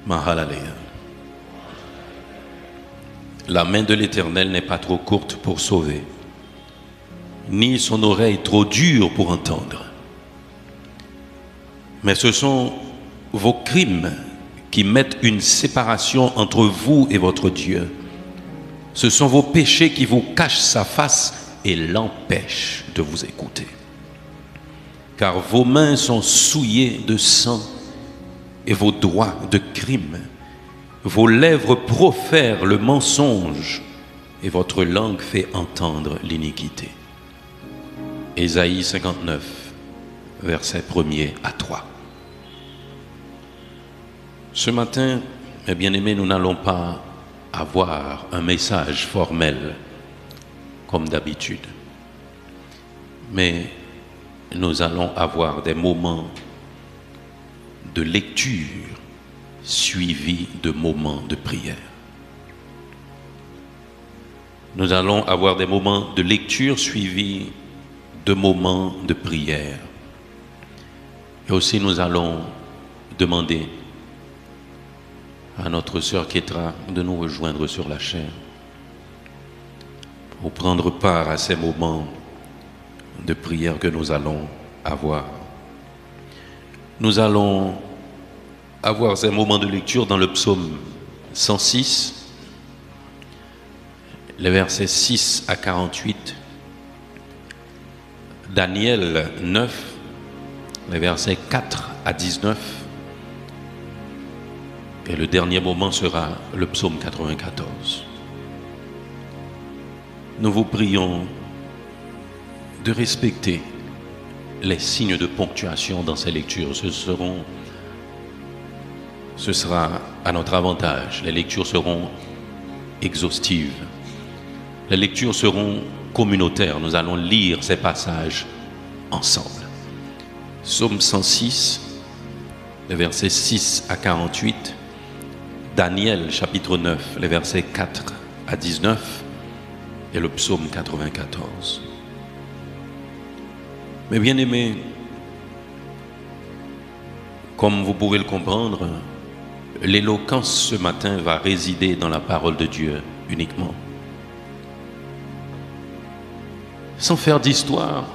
Mahalalea. La main de l'Éternel n'est pas trop courte pour sauver, ni son oreille trop dure pour entendre. Mais ce sont vos crimes qui mettent une séparation entre vous et votre Dieu. Ce sont vos péchés qui vous cachent sa face et l'empêchent de vous écouter. Car vos mains sont souillées de sang et vos doigts de crime. Vos lèvres profèrent le mensonge et votre langue fait entendre l'iniquité. Ésaïe 59, versets 1er à 3. Ce matin, mes bien-aimés, nous n'allons pas avoir un message formel comme d'habitude, mais nous allons avoir des moments de lecture suivis de moments de prière. Nous allons avoir des moments de lecture suivis de moments de prière. Et aussi nous allons demander à notre sœur Kétra de nous rejoindre sur la chaîne pour prendre part à ces moments de prière que nous allons avoir. Nous allons avoir ces moments de lecture dans le psaume 106, les versets 6 à 48, Daniel 9, les versets 4 à 19, et le dernier moment sera le psaume 94. Nous vous prions de respecter les signes de ponctuation dans ces lectures. Ce sera à notre avantage. Les lectures seront exhaustives. Les lectures seront communautaires. Nous allons lire ces passages ensemble. Psaume 106, les versets 6 à 48. Daniel, chapitre 9, les versets 4 à 19. Et le psaume 94. Mais bien aimés, comme vous pouvez le comprendre, l'éloquence ce matin va résider dans la parole de Dieu uniquement. Sans faire d'histoire,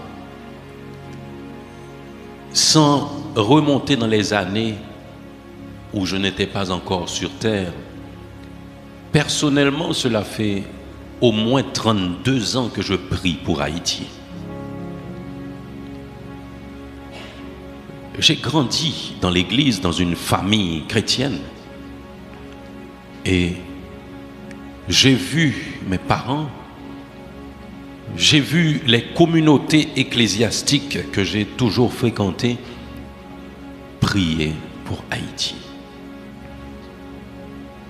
sans remonter dans les années où je n'étais pas encore sur terre, personnellement, cela fait au moins 32 ans que je prie pour Haïti. J'ai grandi dans l'église, dans une famille chrétienne. Et j'ai vu mes parents, j'ai vu les communautés ecclésiastiques que j'ai toujours fréquentées prier pour Haïti.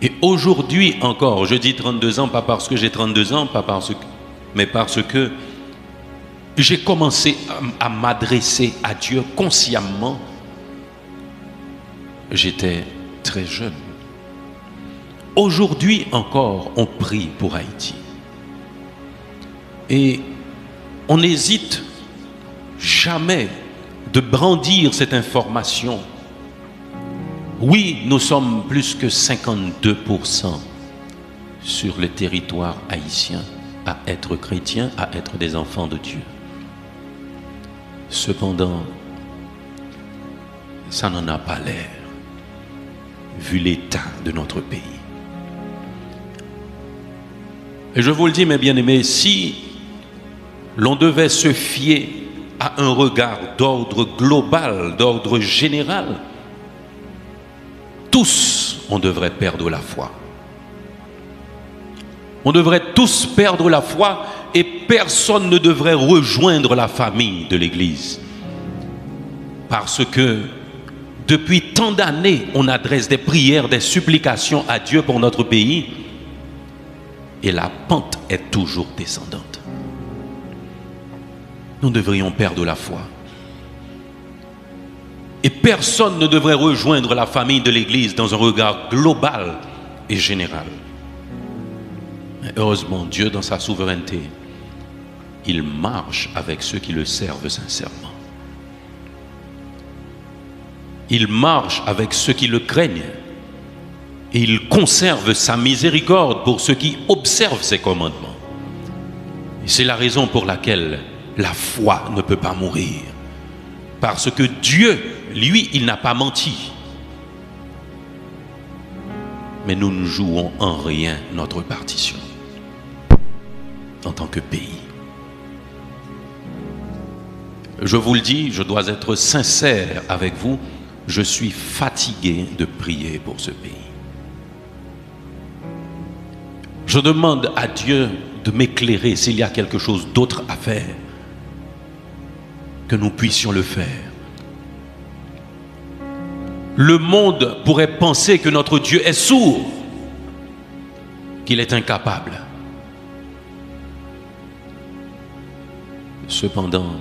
Et aujourd'hui encore, je dis 32 ans, pas parce que j'ai 32 ans, mais parce que j'ai commencé à m'adresser à Dieu consciemment. J'étais très jeune. Aujourd'hui encore, on prie pour Haïti. Et on n'hésite jamais de brandir cette information. Oui, nous sommes plus que 52% sur le territoire haïtien à être chrétiens, à être des enfants de Dieu. Cependant, ça n'en a pas l'air, vu l'état de notre pays. Et je vous le dis, mes bien-aimés, si l'on devait se fier à un regard d'ordre global, d'ordre général, tous, on devrait perdre la foi. On devrait tous perdre la foi et personne ne devrait rejoindre la famille de l'Église. Parce que depuis tant d'années, on adresse des prières, des supplications à Dieu pour notre pays et la pente est toujours descendante. Nous devrions perdre la foi. Et personne ne devrait rejoindre la famille de l'Église dans un regard global et général. Mais heureusement, Dieu, dans sa souveraineté, il marche avec ceux qui le servent sincèrement. Il marche avec ceux qui le craignent. Et il conserve sa miséricorde pour ceux qui observent ses commandements. Et c'est la raison pour laquelle la foi ne peut pas mourir. Parce que Dieu, lui, il n'a pas menti. Mais nous ne jouons en rien notre partition en tant que pays. Je vous le dis, je dois être sincère avec vous, je suis fatigué de prier pour ce pays. Je demande à Dieu de m'éclairer s'il y a quelque chose d'autre à faire, que nous puissions le faire. Le monde pourrait penser que notre Dieu est sourd, qu'il est incapable. Cependant,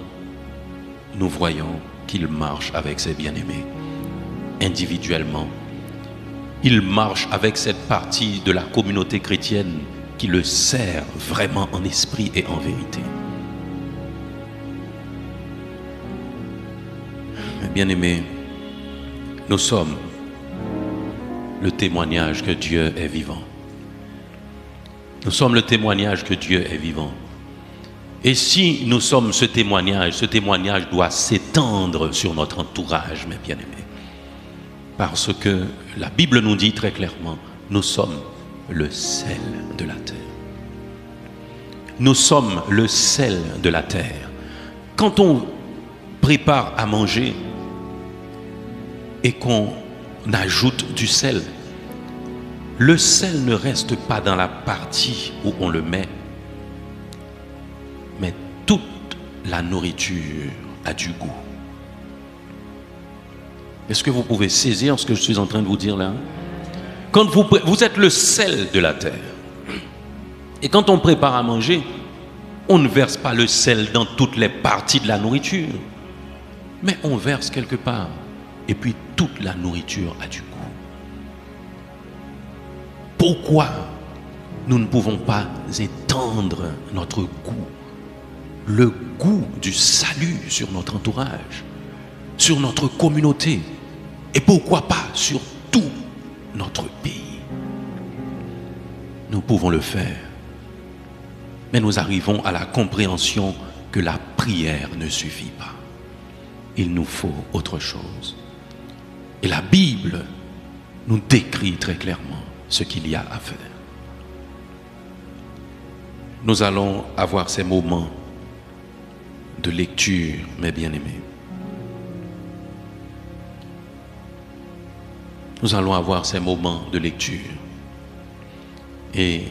nous voyons qu'il marche avec ses bien-aimés, individuellement. Il marche avec cette partie de la communauté chrétienne qui le sert vraiment en esprit et en vérité. Mes bien-aimés, nous sommes le témoignage que Dieu est vivant. Nous sommes le témoignage que Dieu est vivant. Et si nous sommes ce témoignage doit s'étendre sur notre entourage, mes bien-aimés. Parce que la Bible nous dit très clairement, nous sommes le sel de la terre. Nous sommes le sel de la terre. Quand on prépare à manger et qu'on ajoute du sel, le sel ne reste pas dans la partie où on le met, mais toute la nourriture a du goût. Est-ce que vous pouvez saisir ce que je suis en train de vous dire là? Quand vous êtes le sel de la terre, et quand on prépare à manger, on ne verse pas le sel dans toutes les parties de la nourriture, mais on verse quelque part, et puis toute la nourriture a du goût. Pourquoi nous ne pouvons pas étendre notre goût, le goût du salut sur notre entourage, sur notre communauté, et pourquoi pas sur tout notre pays? Nous pouvons le faire, mais nous arrivons à la compréhension que la prière ne suffit pas. Il nous faut autre chose. Et la Bible nous décrit très clairement ce qu'il y a à faire. Nous allons avoir ces moments de lecture, mes bien-aimés. Nous allons avoir ces moments de lecture. Et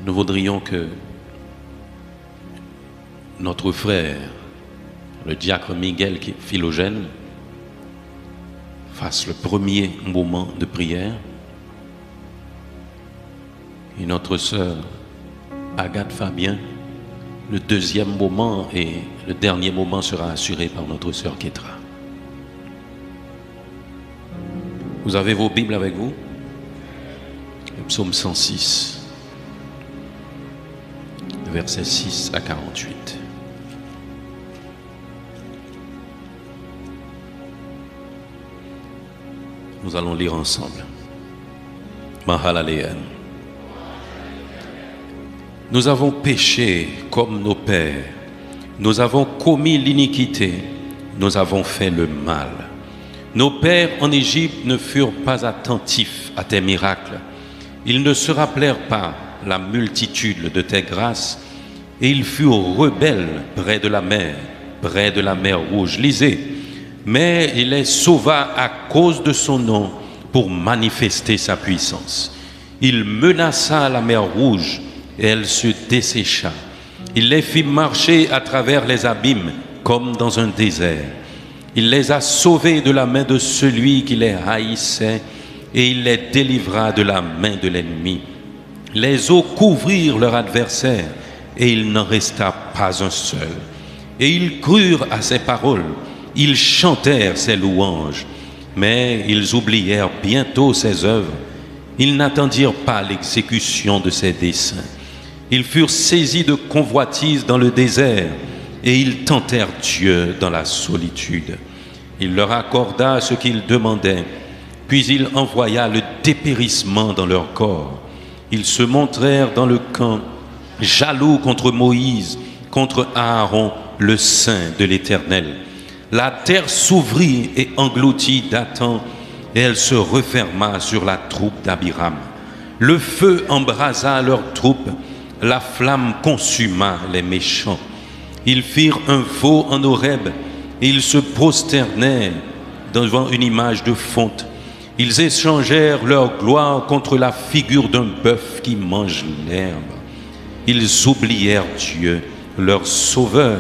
nous voudrions que notre frère, le diacre Miguel Philogène, fasse le premier moment de prière. Et notre sœur Agathe Fabien, le deuxième moment, et le dernier moment sera assuré par notre sœur Kétra. Vous avez vos Bibles avec vous? Le psaume 106, versets 6 à 48. Nous allons lire ensemble. Mahalaleel. Nous avons péché comme nos pères. Nous avons commis l'iniquité. Nous avons fait le mal. Nos pères en Égypte ne furent pas attentifs à tes miracles. Ils ne se rappelèrent pas la multitude de tes grâces et ils furent rebelles près de la mer Rouge. Lisez. Mais il les sauva à cause de son nom pour manifester sa puissance. Il menaça la mer Rouge et elle se dessécha. Il les fit marcher à travers les abîmes comme dans un désert. Il les a sauvés de la main de celui qui les haïssait et il les délivra de la main de l'ennemi. Les eaux couvrirent leur adversaire et il n'en resta pas un seul. Et ils crurent à ses paroles, ils chantèrent ses louanges, mais ils oublièrent bientôt ses œuvres. Ils n'attendirent pas l'exécution de ses desseins. Ils furent saisis de convoitise dans le désert et ils tentèrent Dieu dans la solitude. Il leur accorda ce qu'ils demandaient Puis il envoya le dépérissement dans leur corps. Ils se montrèrent dans le camp, jaloux contre Moïse, contre Aaron, le saint de l'Éternel. La terre s'ouvrit et engloutit Dathan, et elle se referma sur la troupe d'Abiram. Le feu embrasa leurs troupes, la flamme consuma les méchants. Ils firent un veau en Horeb, et ils se prosternèrent devant une image de fonte. Ils échangèrent leur gloire contre la figure d'un bœuf qui mange l'herbe. Ils oublièrent Dieu, leur sauveur,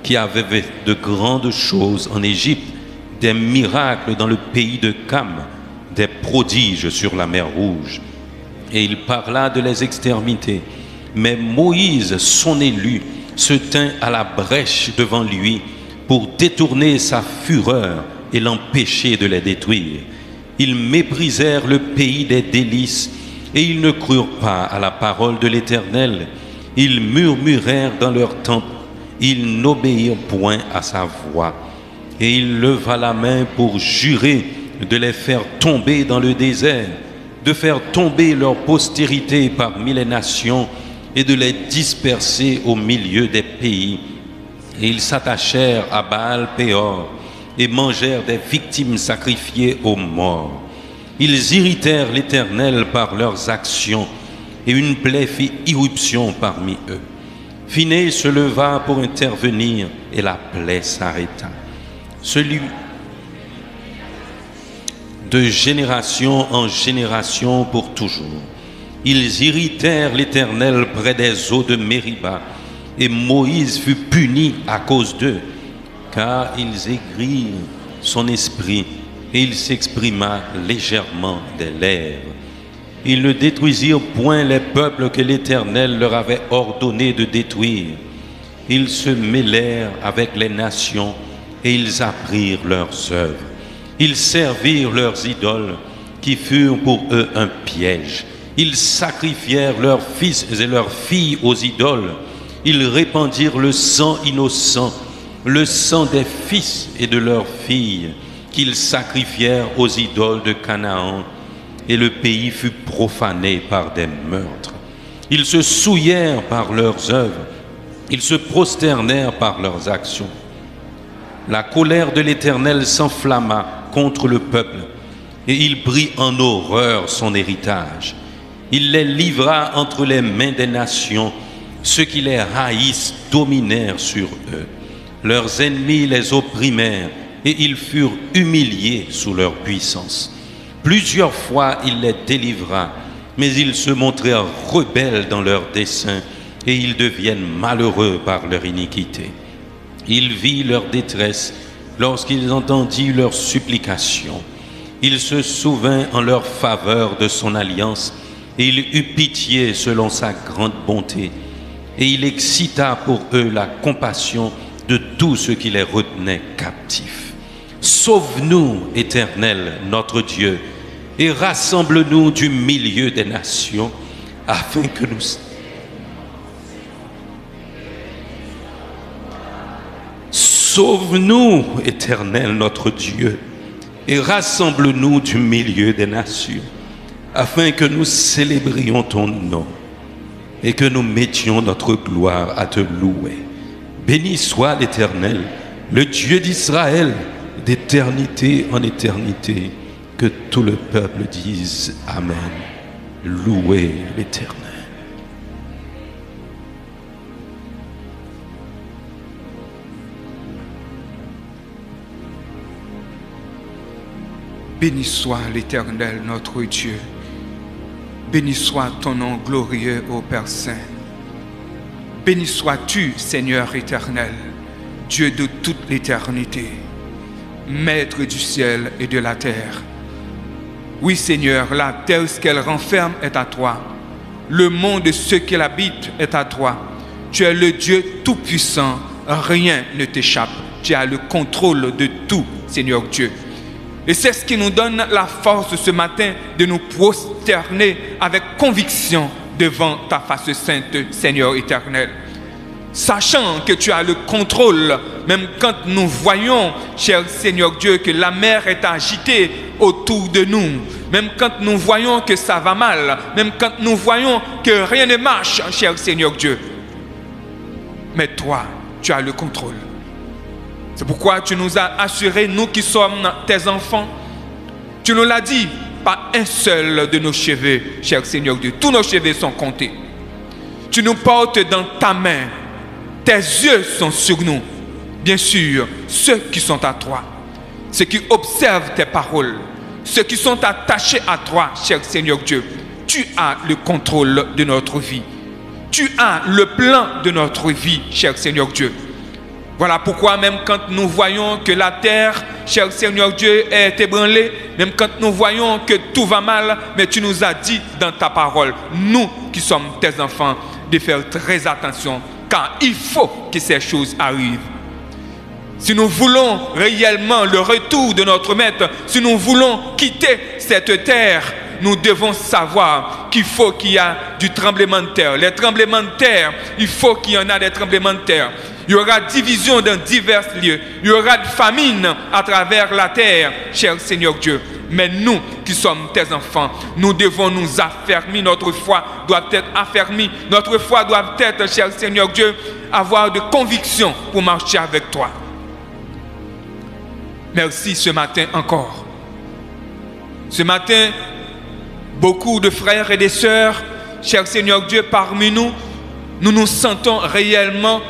qui avait fait de grandes choses en Égypte, des miracles dans le pays de Cam, des prodiges sur la mer Rouge. Et il parla de les exterminer. Mais Moïse, son élu, se tint à la brèche devant lui pour détourner sa fureur et l'empêcher de les détruire. Ils méprisèrent le pays des délices et ils ne crurent pas à la parole de l'Éternel. Ils murmurèrent dans leur temple, ils n'obéirent point à sa voix. Et il leva la main pour jurer de les faire tomber dans le désert, de faire tomber leur postérité parmi les nations et de les disperser au milieu des pays. Et ils s'attachèrent à Baal-Péor et mangèrent des victimes sacrifiées aux morts. Ils irritèrent l'Éternel par leurs actions, et une plaie fit irruption parmi eux. Phinées se leva pour intervenir, et la plaie s'arrêta. Celui de génération en génération pour toujours. Ils irritèrent l'Éternel près des eaux de Mériba, et Moïse fut puni à cause d'eux, car ils aigrirent son esprit, et il s'exprima légèrement des lèvres. Ils ne détruisirent point les peuples que l'Éternel leur avait ordonné de détruire. Ils se mêlèrent avec les nations, et ils apprirent leurs œuvres. Ils servirent leurs idoles, qui furent pour eux un piège. Ils sacrifièrent leurs fils et leurs filles aux idoles. Ils répandirent le sang innocent, le sang des fils et de leurs filles, qu'ils sacrifièrent aux idoles de Canaan, et le pays fut profané par des meurtres. Ils se souillèrent par leurs œuvres, ils se prosternèrent par leurs actions. La colère de l'Éternel s'enflamma contre le peuple, et il prit en horreur son héritage. Il les livra entre les mains des nations. Ceux qui les haïssent dominèrent sur eux. Leurs ennemis les opprimèrent, et ils furent humiliés sous leur puissance. Plusieurs fois il les délivra, mais ils se montrèrent rebelles dans leurs desseins, et ils deviennent malheureux par leur iniquité. Il vit leur détresse lorsqu'il entendit leurs supplications. Il se souvint en leur faveur de son alliance, et il eut pitié selon sa grande bonté. Et il excita pour eux la compassion de tous ceux qui les retenaient captifs. Sauve-nous, Éternel, notre Dieu, et rassemble-nous du milieu des nations, afin que nous... Sauve-nous, Éternel, notre Dieu, et rassemble-nous du milieu des nations, afin que nous célébrions ton nom et que nous mettions notre gloire à te louer. Béni soit l'Éternel, le Dieu d'Israël, d'éternité en éternité. Que tout le peuple dise Amen. Louez l'Éternel. Béni soit l'Éternel, notre Dieu. Béni soit ton nom glorieux, ô Père Saint. Béni sois-tu, Seigneur éternel, Dieu de toute l'éternité, Maître du ciel et de la terre. Oui, Seigneur, la terre, ce qu'elle renferme est à toi. Le monde et ce qu'elle habite est à toi. Tu es le Dieu tout-puissant. Rien ne t'échappe. Tu as le contrôle de tout, Seigneur Dieu. Et c'est ce qui nous donne la force ce matin de nous prosterner avec conviction devant ta face sainte, Seigneur éternel. sachant que tu as le contrôle, même quand nous voyons, cher Seigneur Dieu, que la mer est agitée autour de nous, même quand nous voyons que ça va mal, même quand nous voyons que rien ne marche, cher Seigneur Dieu. Mais toi, tu as le contrôle. C'est pourquoi tu nous as assuré, nous qui sommes tes enfants, tu nous l'as dit, pas un seul de nos cheveux, cher Seigneur Dieu, tous nos cheveux sont comptés. Tu nous portes dans ta main, tes yeux sont sur nous, bien sûr, ceux qui sont à toi, ceux qui observent tes paroles, ceux qui sont attachés à toi, cher Seigneur Dieu. Tu as le contrôle de notre vie. Tu as le plan de notre vie, cher Seigneur Dieu. Voilà pourquoi même quand nous voyons que la terre, cher Seigneur Dieu, est ébranlée, même quand nous voyons que tout va mal, mais tu nous as dit dans ta parole, nous qui sommes tes enfants, de faire très attention, car il faut que ces choses arrivent. Si nous voulons réellement le retour de notre Maître, si nous voulons quitter cette terre, nous devons savoir qu'il faut qu'il y ait du tremblement de terre. Les tremblements de terre, il faut qu'il y en ait des tremblements de terre. Il y aura division dans divers lieux. Il y aura de famine à travers la terre, cher Seigneur Dieu. Mais nous qui sommes tes enfants, nous devons nous affermir. Notre foi doit être affermie. Notre foi doit être, cher Seigneur Dieu, avoir de conviction pour marcher avec toi. Merci ce matin encore. Ce matin, beaucoup de frères et de sœurs, cher Seigneur Dieu, parmi nous, nous nous sentons réellement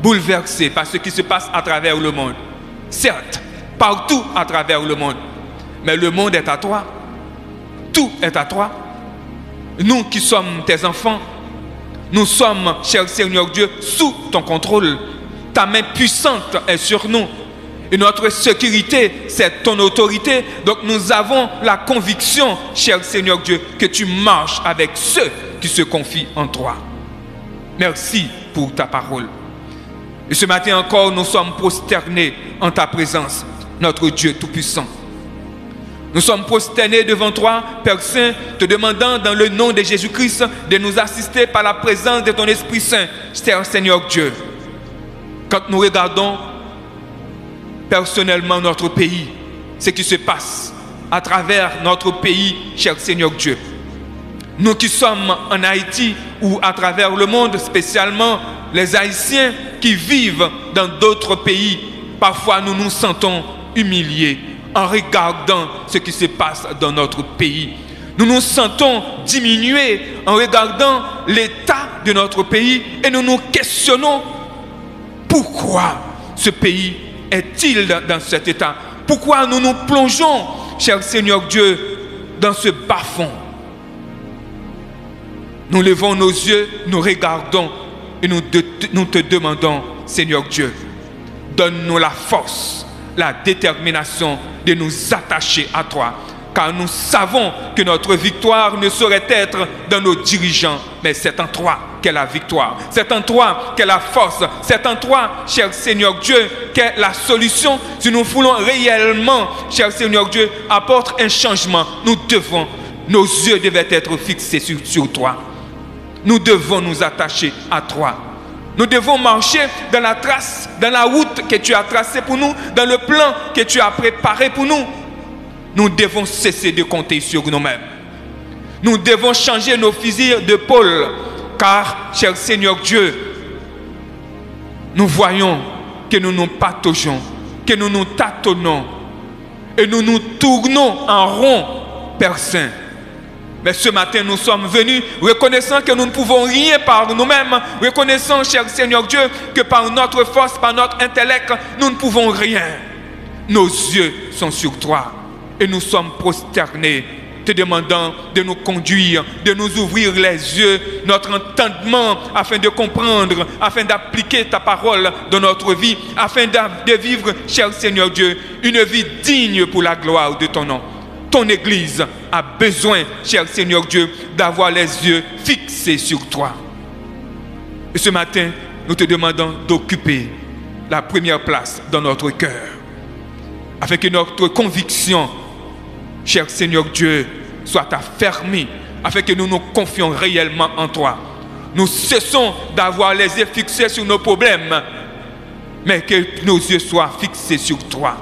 bouleversés par ce qui se passe à travers le monde. Certes, partout à travers le monde. Mais le monde est à toi. Tout est à toi. Nous qui sommes tes enfants, nous sommes, cher Seigneur Dieu, sous ton contrôle. Ta main puissante est sur nous. Et notre sécurité, c'est ton autorité. Donc nous avons la conviction, cher Seigneur Dieu, que tu marches avec ceux qui se confient en toi. Merci pour ta parole. Et ce matin encore, nous sommes prosternés en ta présence, notre Dieu Tout-Puissant. Nous sommes prosternés devant toi, Père Saint, te demandant dans le nom de Jésus-Christ de nous assister par la présence de ton Esprit Saint, cher Seigneur Dieu. Quand nous regardons personnellement notre pays, ce qui se passe à travers notre pays, cher Seigneur Dieu. Nous qui sommes en Haïti ou à travers le monde, spécialement les Haïtiens qui vivent dans d'autres pays, parfois nous nous sentons humiliés en regardant ce qui se passe dans notre pays. Nous nous sentons diminués en regardant l'état de notre pays et nous nous questionnons pourquoi ce pays est-il dans cet état? Pourquoi nous nous plongeons, cher Seigneur Dieu, dans ce bas-fond? Nous levons nos yeux, nous regardons et nous te demandons, Seigneur Dieu, donne-nous la force, la détermination de nous attacher à toi. Car nous savons que notre victoire ne saurait être dans nos dirigeants, mais c'est en toi qu'est la victoire. C'est en toi qu'est la force. C'est en toi, cher Seigneur Dieu, qu'est la solution. Si nous voulons réellement, cher Seigneur Dieu, apporter un changement, nos yeux devaient être fixés sur toi. Nous devons nous attacher à toi. Nous devons marcher dans la trace, dans la route que tu as tracée pour nous, dans le plan que tu as préparé pour nous. Nous devons cesser de compter sur nous-mêmes. Nous devons changer nos fusils d'épaule, car, cher Seigneur Dieu, nous voyons que nous nous pataugeons, que nous nous tâtonnons, et nous nous tournons en rond, Père Saint. Mais ce matin, nous sommes venus reconnaissant que nous ne pouvons rien par nous-mêmes, reconnaissant, cher Seigneur Dieu, que par notre force, par notre intellect, nous ne pouvons rien. Nos yeux sont sur toi. Et nous sommes prosternés, te demandant de nous conduire, de nous ouvrir les yeux, notre entendement, afin de comprendre, afin d'appliquer ta parole dans notre vie, afin de vivre, cher Seigneur Dieu, une vie digne pour la gloire de ton nom. Ton Église a besoin, cher Seigneur Dieu, d'avoir les yeux fixés sur toi. Et ce matin, nous te demandons d'occuper la première place dans notre cœur, afin que notre conviction, cher Seigneur Dieu, soit affermie, afin que nous nous confions réellement en toi. nous cessons d'avoir les yeux fixés sur nos problèmes, mais que nos yeux soient fixés sur toi,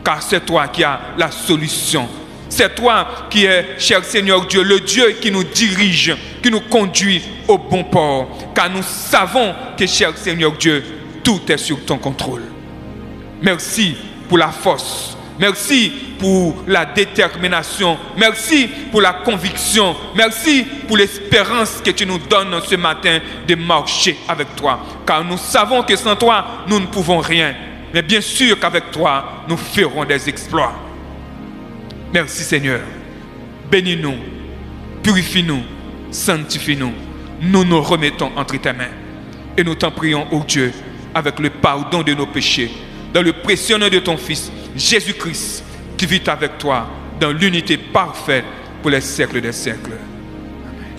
car c'est toi qui as la solution. C'est toi qui es, cher Seigneur Dieu, le Dieu qui nous dirige, qui nous conduit au bon port, car nous savons que, cher Seigneur Dieu, tout est sur ton contrôle. Merci pour la force, merci pour la détermination, merci pour la conviction, merci pour l'espérance que tu nous donnes ce matin de marcher avec toi, car nous savons que sans toi, nous ne pouvons rien, mais bien sûr qu'avec toi, nous ferons des exploits. Merci Seigneur, bénis-nous, purifie-nous, sanctifie-nous, nous nous remettons entre tes mains et nous t'en prions, ô Dieu, avec le pardon de nos péchés, dans le précieux nom de ton Fils, Jésus-Christ, qui vit avec toi dans l'unité parfaite pour les siècles des siècles. Amen.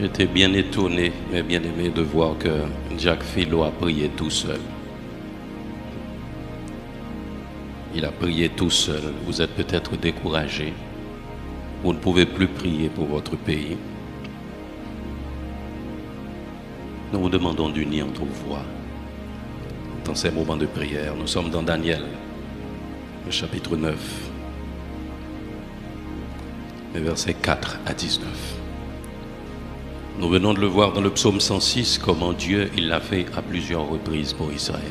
J'étais bien étonné, mais bien aimé de voir que Jacques Philo a prié tout seul. Il a prié tout seul. Vous êtes peut-être découragé. Vous ne pouvez plus prier pour votre pays. Nous vous demandons d'unir notre voix dans ces moments de prière. Nous sommes dans Daniel, le chapitre 9, les versets 4 à 19. Nous venons de le voir dans le psaume 106, comment Dieu il l'a fait à plusieurs reprises pour Israël.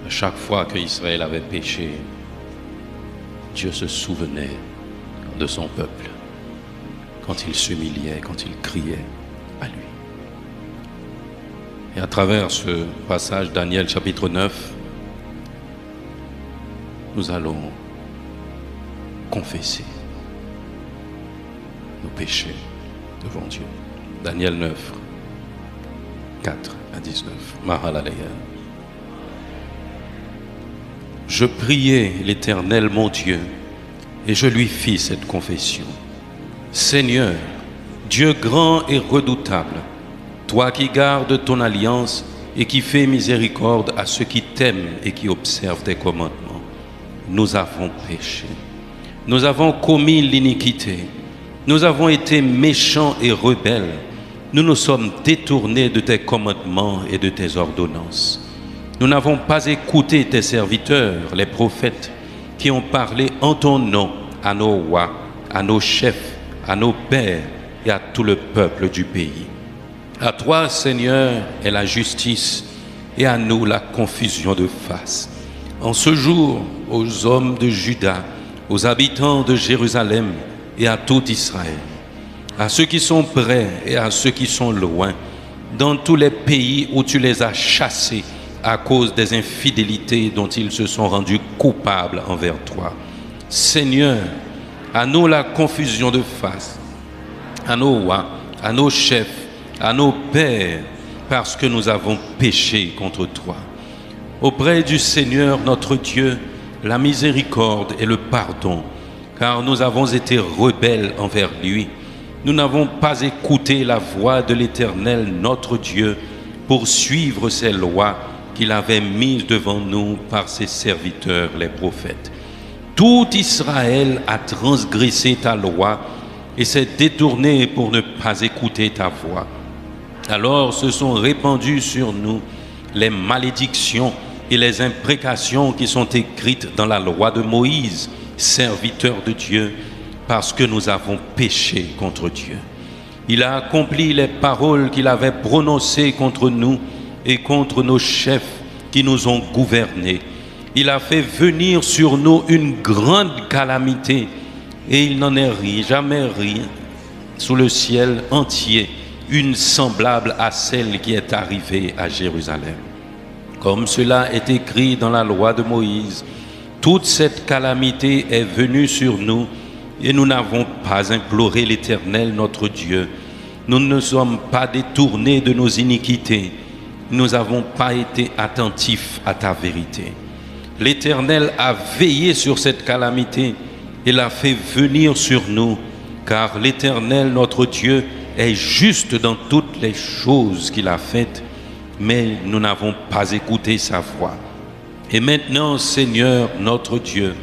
À chaque fois qu'Israël avait péché, Dieu se souvenait de son peuple, quand il s'humiliait, quand il criait à lui. Et à travers ce passage, Daniel chapitre 9, nous allons confesser nos péchés devant Dieu. Daniel 9, 4 à 19. Mahalaleya. Je priai l'Éternel mon Dieu, et je lui fis cette confession. Seigneur, Dieu grand et redoutable, toi qui gardes ton alliance et qui fais miséricorde à ceux qui t'aiment et qui observent tes commandements, nous avons péché. Nous avons commis l'iniquité. Nous avons été méchants et rebelles. Nous nous sommes détournés de tes commandements et de tes ordonnances. Nous n'avons pas écouté tes serviteurs, les prophètes, qui ont parlé en ton nom à nos rois, à nos chefs, à nos pères et à tout le peuple du pays. À toi, Seigneur, est la justice et à nous la confusion de face. En ce jour, aux hommes de Juda, aux habitants de Jérusalem et à tout Israël, à ceux qui sont près et à ceux qui sont loin, dans tous les pays où tu les as chassés à cause des infidélités dont ils se sont rendus coupables envers toi. Seigneur, à nous la confusion de face, à nos rois, à nos chefs, à nos pères, parce que nous avons péché contre toi. Auprès du Seigneur notre Dieu, la miséricorde et le pardon, car nous avons été rebelles envers lui. Nous n'avons pas écouté la voix de l'Éternel notre Dieu pour suivre ses lois qu'il avait mises devant nous par ses serviteurs les prophètes. Tout Israël a transgressé ta loi et s'est détourné pour ne pas écouter ta voix. Alors se sont répandues sur nous les malédictions et les imprécations qui sont écrites dans la loi de Moïse, serviteur de Dieu, parce que nous avons péché contre Dieu. Il a accompli les paroles qu'il avait prononcées contre nous et contre nos chefs qui nous ont gouvernés. Il a fait venir sur nous une grande calamité et il n'en est jamais rien sous le ciel entier, une semblable à celle qui est arrivée à Jérusalem. Comme cela est écrit dans la loi de Moïse, toute cette calamité est venue sur nous et nous n'avons pas imploré l'Éternel notre Dieu. Nous ne sommes pas détournés de nos iniquités. Nous n'avons pas été attentifs à ta vérité. L'Éternel a veillé sur cette calamité et l'a fait venir sur nous, car l'Éternel notre Dieu est juste dans toutes les choses qu'il a faites, mais nous n'avons pas écouté sa voix. Et maintenant, Seigneur notre Dieu,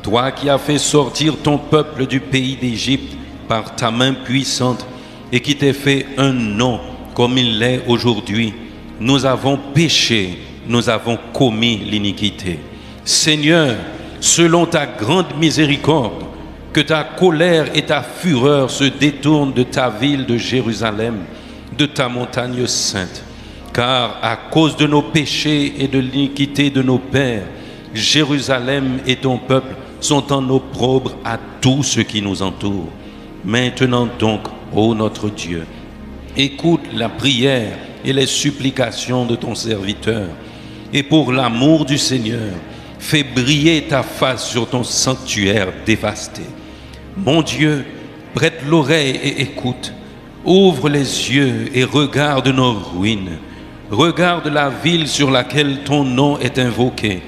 toi qui as fait sortir ton peuple du pays d'Égypte par ta main puissante et qui t'es fait un nom comme il l'est aujourd'hui, nous avons péché, nous avons commis l'iniquité. Seigneur, selon ta grande miséricorde, que ta colère et ta fureur se détournent de ta ville de Jérusalem, de ta montagne sainte. Car à cause de nos péchés et de l'iniquité de nos pères, Jérusalem et ton peuple sont en opprobre à tous ceux qui nous entourent. Maintenant donc, ô notre Dieu, écoute la prière et les supplications de ton serviteur, et pour l'amour du Seigneur, fais briller ta face sur ton sanctuaire dévasté. Mon Dieu, prête l'oreille et écoute, ouvre les yeux et regarde nos ruines. Regarde la ville sur laquelle ton nom est invoqué,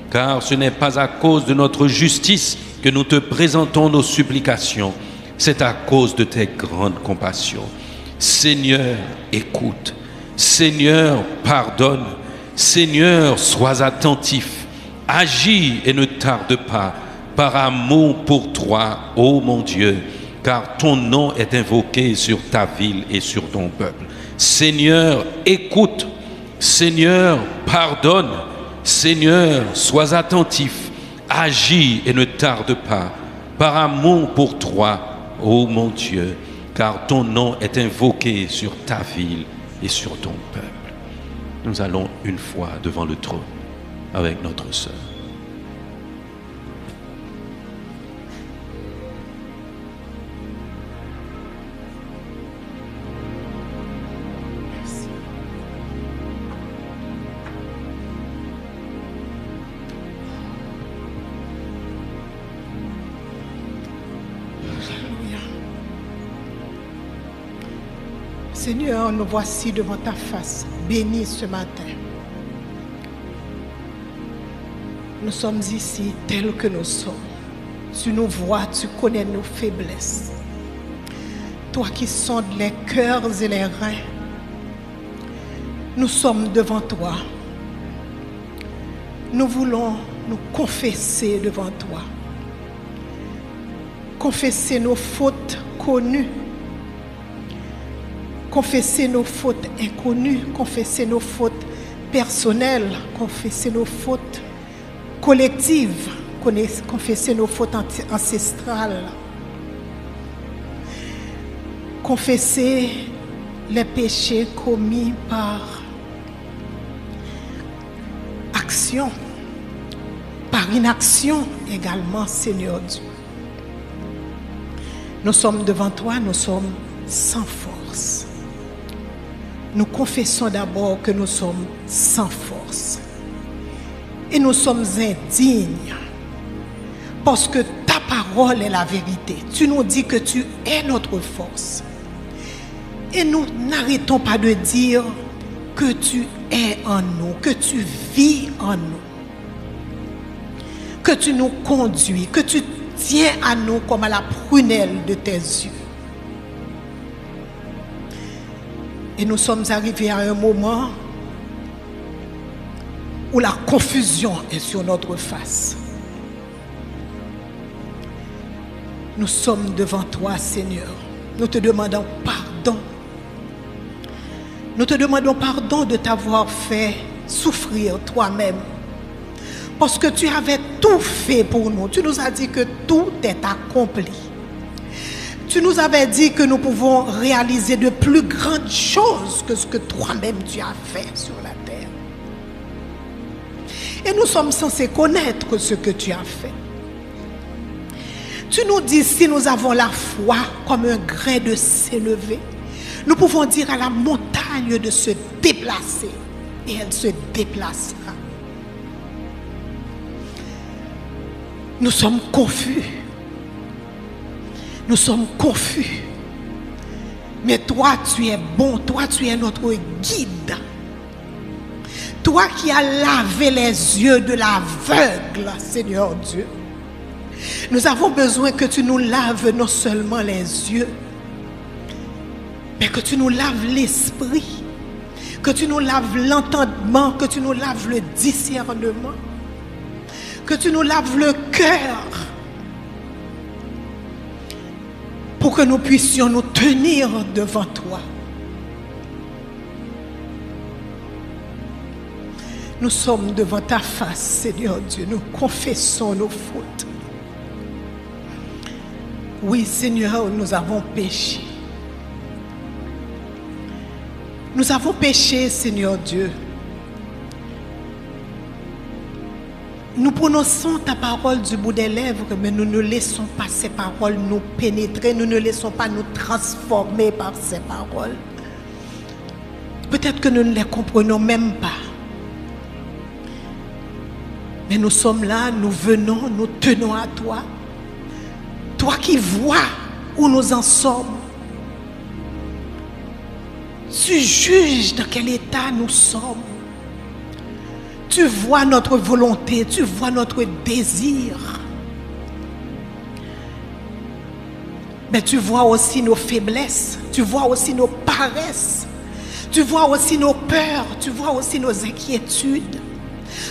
car ce n'est pas à cause de notre justice que nous te présentons nos supplications, c'est à cause de tes grandes compassions. Seigneur, écoute. Seigneur, pardonne. Seigneur, sois attentif. Agis et ne tarde pas, par amour pour toi, ô mon Dieu, car ton nom est invoqué sur ta ville et sur ton peuple. Seigneur, écoute. Seigneur, pardonne. Seigneur, sois attentif. Agis et ne tarde pas, par amour pour toi, ô mon Dieu, car ton nom est invoqué sur ta ville et sur ton peuple. Nous allons une fois devant le trône avec notre sœur. Seigneur, nous voici devant ta face, bénis ce matin. Nous sommes ici tels que nous sommes. Tu nous vois, tu connais nos faiblesses. Toi qui sondes les cœurs et les reins, nous sommes devant toi. Nous voulons nous confesser devant toi. Confesser nos fautes connues. Confesser nos fautes inconnues, confesser nos fautes personnelles, confesser nos fautes collectives, confesser nos fautes ancestrales, confesser les péchés commis par action, par inaction également, Seigneur Dieu. Nous sommes devant toi, nous sommes sans force. Nous confessons d'abord que nous sommes sans force. Et nous sommes indignes. Parce que ta parole est la vérité. Tu nous dis que tu es notre force. Et nous n'arrêtons pas de dire que tu es en nous, que tu vis en nous. Que tu nous conduis, que tu tiens à nous comme à la prunelle de tes yeux. Et nous sommes arrivés à un moment où la confusion est sur notre face. Nous sommes devant toi, Seigneur. Nous te demandons pardon. Nous te demandons pardon de t'avoir fait souffrir toi-même. Parce que tu avais tout fait pour nous. Tu nous as dit que tout est accompli. Tu nous avais dit que nous pouvons réaliser de plus grandes choses que ce que toi-même tu as fait sur la terre. Et nous sommes censés connaître ce que tu as fait. Tu nous dis, si nous avons la foi comme un grain de s'élever, nous pouvons dire à la montagne de se déplacer et elle se déplacera. Nous sommes confus. Nous sommes confus. Mais toi, tu es bon. Toi, tu es notre guide. Toi qui as lavé les yeux de l'aveugle, Seigneur Dieu. Nous avons besoin que tu nous laves non seulement les yeux, mais que tu nous laves l'esprit, que tu nous laves l'entendement, que tu nous laves le discernement. Que tu nous laves le cœur pour que nous puissions nous tenir devant toi. Nous sommes devant ta face, Seigneur Dieu. Nous confessons nos fautes. Oui, Seigneur, nous avons péché. Nous avons péché, Seigneur Dieu. Nous prononçons ta parole du bout des lèvres, mais nous ne laissons pas ces paroles nous pénétrer. Nous ne laissons pas nous transformer par ces paroles. Peut-être que nous ne les comprenons même pas. Mais nous sommes là, nous venons, nous tenons à toi. Toi qui vois où nous en sommes. Tu juges dans quel état nous sommes. Tu vois notre volonté, tu vois notre désir. Mais tu vois aussi nos faiblesses, tu vois aussi nos paresses, tu vois aussi nos peurs, tu vois aussi nos inquiétudes.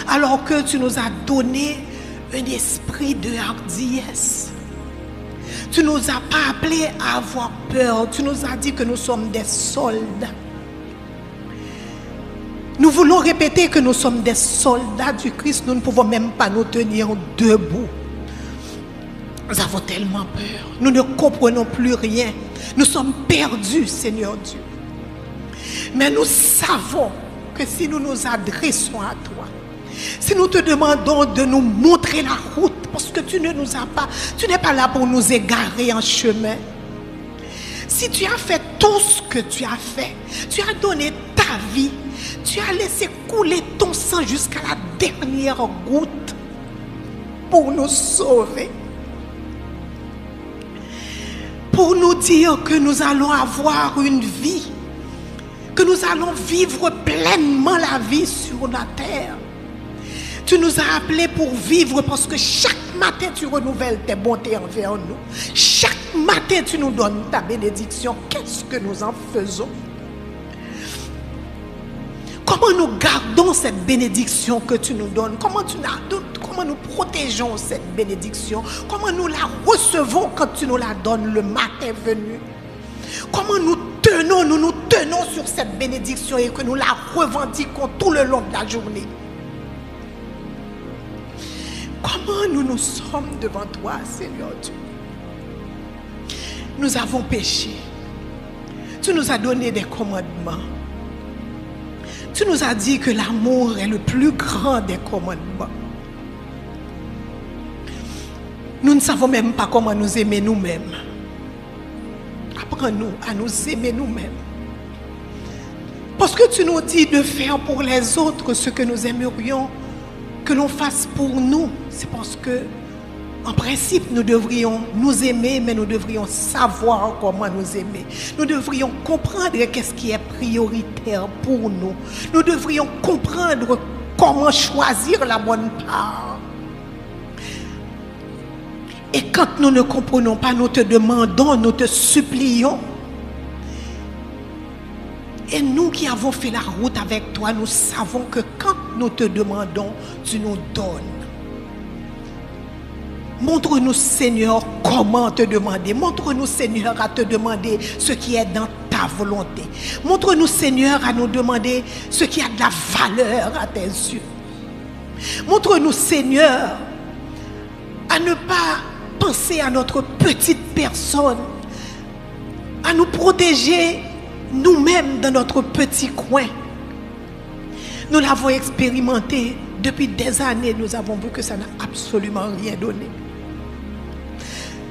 Alors que tu nous as donné un esprit de hardiesse. Tu ne nous as pas appelés à avoir peur, tu nous as dit que nous sommes des soldats. Nous voulons répéter que nous sommes des soldats du Christ. Nous ne pouvons même pas nous tenir debout. Nous avons tellement peur. Nous ne comprenons plus rien. Nous sommes perdus, Seigneur Dieu. Mais nous savons que si nous nous adressons à toi, si nous te demandons de nous montrer la route, parce que tu ne nous as pas, tu n'es pas là pour nous égarer en chemin. Si tu as fait tout ce que tu as fait, tu as donné ta vie, tu as laissé couler ton sang jusqu'à la dernière goutte pour nous sauver. Pour nous dire que nous allons avoir une vie, que nous allons vivre pleinement la vie sur la terre. Tu nous as appelés pour vivre parce que chaque matin tu renouvelles tes bontés envers nous. Chaque matin tu nous donnes ta bénédiction. Qu'est-ce que nous en faisons? Comment nous gardons cette bénédiction que tu nous donnes? Comment nous protégeons cette bénédiction? Comment nous la recevons quand tu nous la donnes le matin venu? Comment nous nous tenons sur cette bénédiction et que nous la revendiquons tout le long de la journée? Comment nous sommes devant toi, Seigneur Dieu? Nous avons péché. Tu nous as donné des commandements. Tu nous as dit que l'amour est le plus grand des commandements. Nous ne savons même pas comment nous aimer nous-mêmes. Apprends-nous à nous aimer nous-mêmes. Parce que tu nous dis de faire pour les autres ce que nous aimerions que l'on fasse pour nous. C'est parce que, en principe, nous devrions nous aimer, mais nous devrions savoir comment nous aimer. Nous devrions comprendre qu'est-ce qui est prioritaire pour nous. Nous devrions comprendre comment choisir la bonne part. Et quand nous ne comprenons pas, nous te demandons, nous te supplions. Et nous qui avons fait la route avec toi, nous savons que quand nous te demandons, tu nous donnes. Montre-nous, Seigneur, comment te demander. Montre-nous, Seigneur, à te demander ce qui est dans ta volonté. Montre-nous, Seigneur, à nous demander ce qui a de la valeur à tes yeux. Montre-nous, Seigneur, à ne pas penser à notre petite personne, à nous protéger nous-mêmes dans notre petit coin. Nous l'avons expérimenté depuis des années. Nous avons vu que ça n'a absolument rien donné.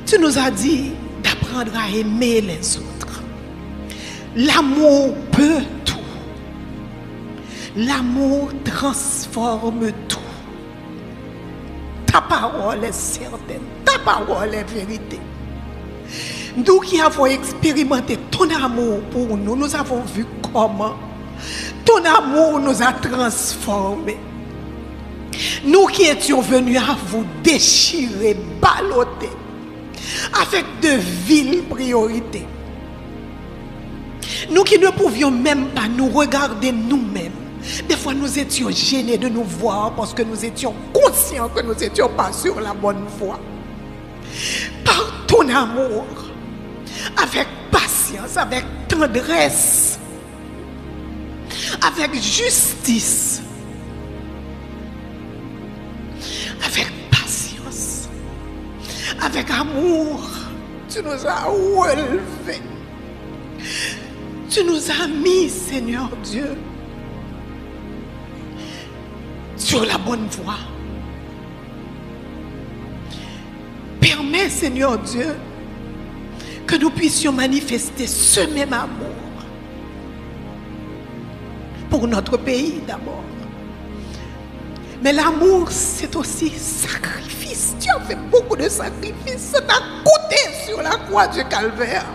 Tu nous as dit d'apprendre à aimer les autres. L'amour peut tout. L'amour transforme tout. Ta parole est certaine. Ta parole est vérité. Nous qui avons expérimenté ton amour pour nous, nous avons vu comment ton amour nous a transformés. Nous qui étions venus à vous déchirer, balloter, avec de viles priorités. Nous qui ne pouvions même pas nous regarder nous-mêmes. Des fois, nous étions gênés de nous voir parce que nous étions conscients que nous n'étions pas sur la bonne voie. Par ton amour, avec patience, avec tendresse, avec justice, avec patience, avec amour, tu nous as relevés. Tu nous as mis, Seigneur Dieu, sur la bonne voie. Permets, Seigneur Dieu, que nous puissions manifester ce même amour pour notre pays d'abord. Mais l'amour, c'est aussi sacrifice. Tu as fait beaucoup de sacrifices. Ça t'a coûté sur la croix du calvaire.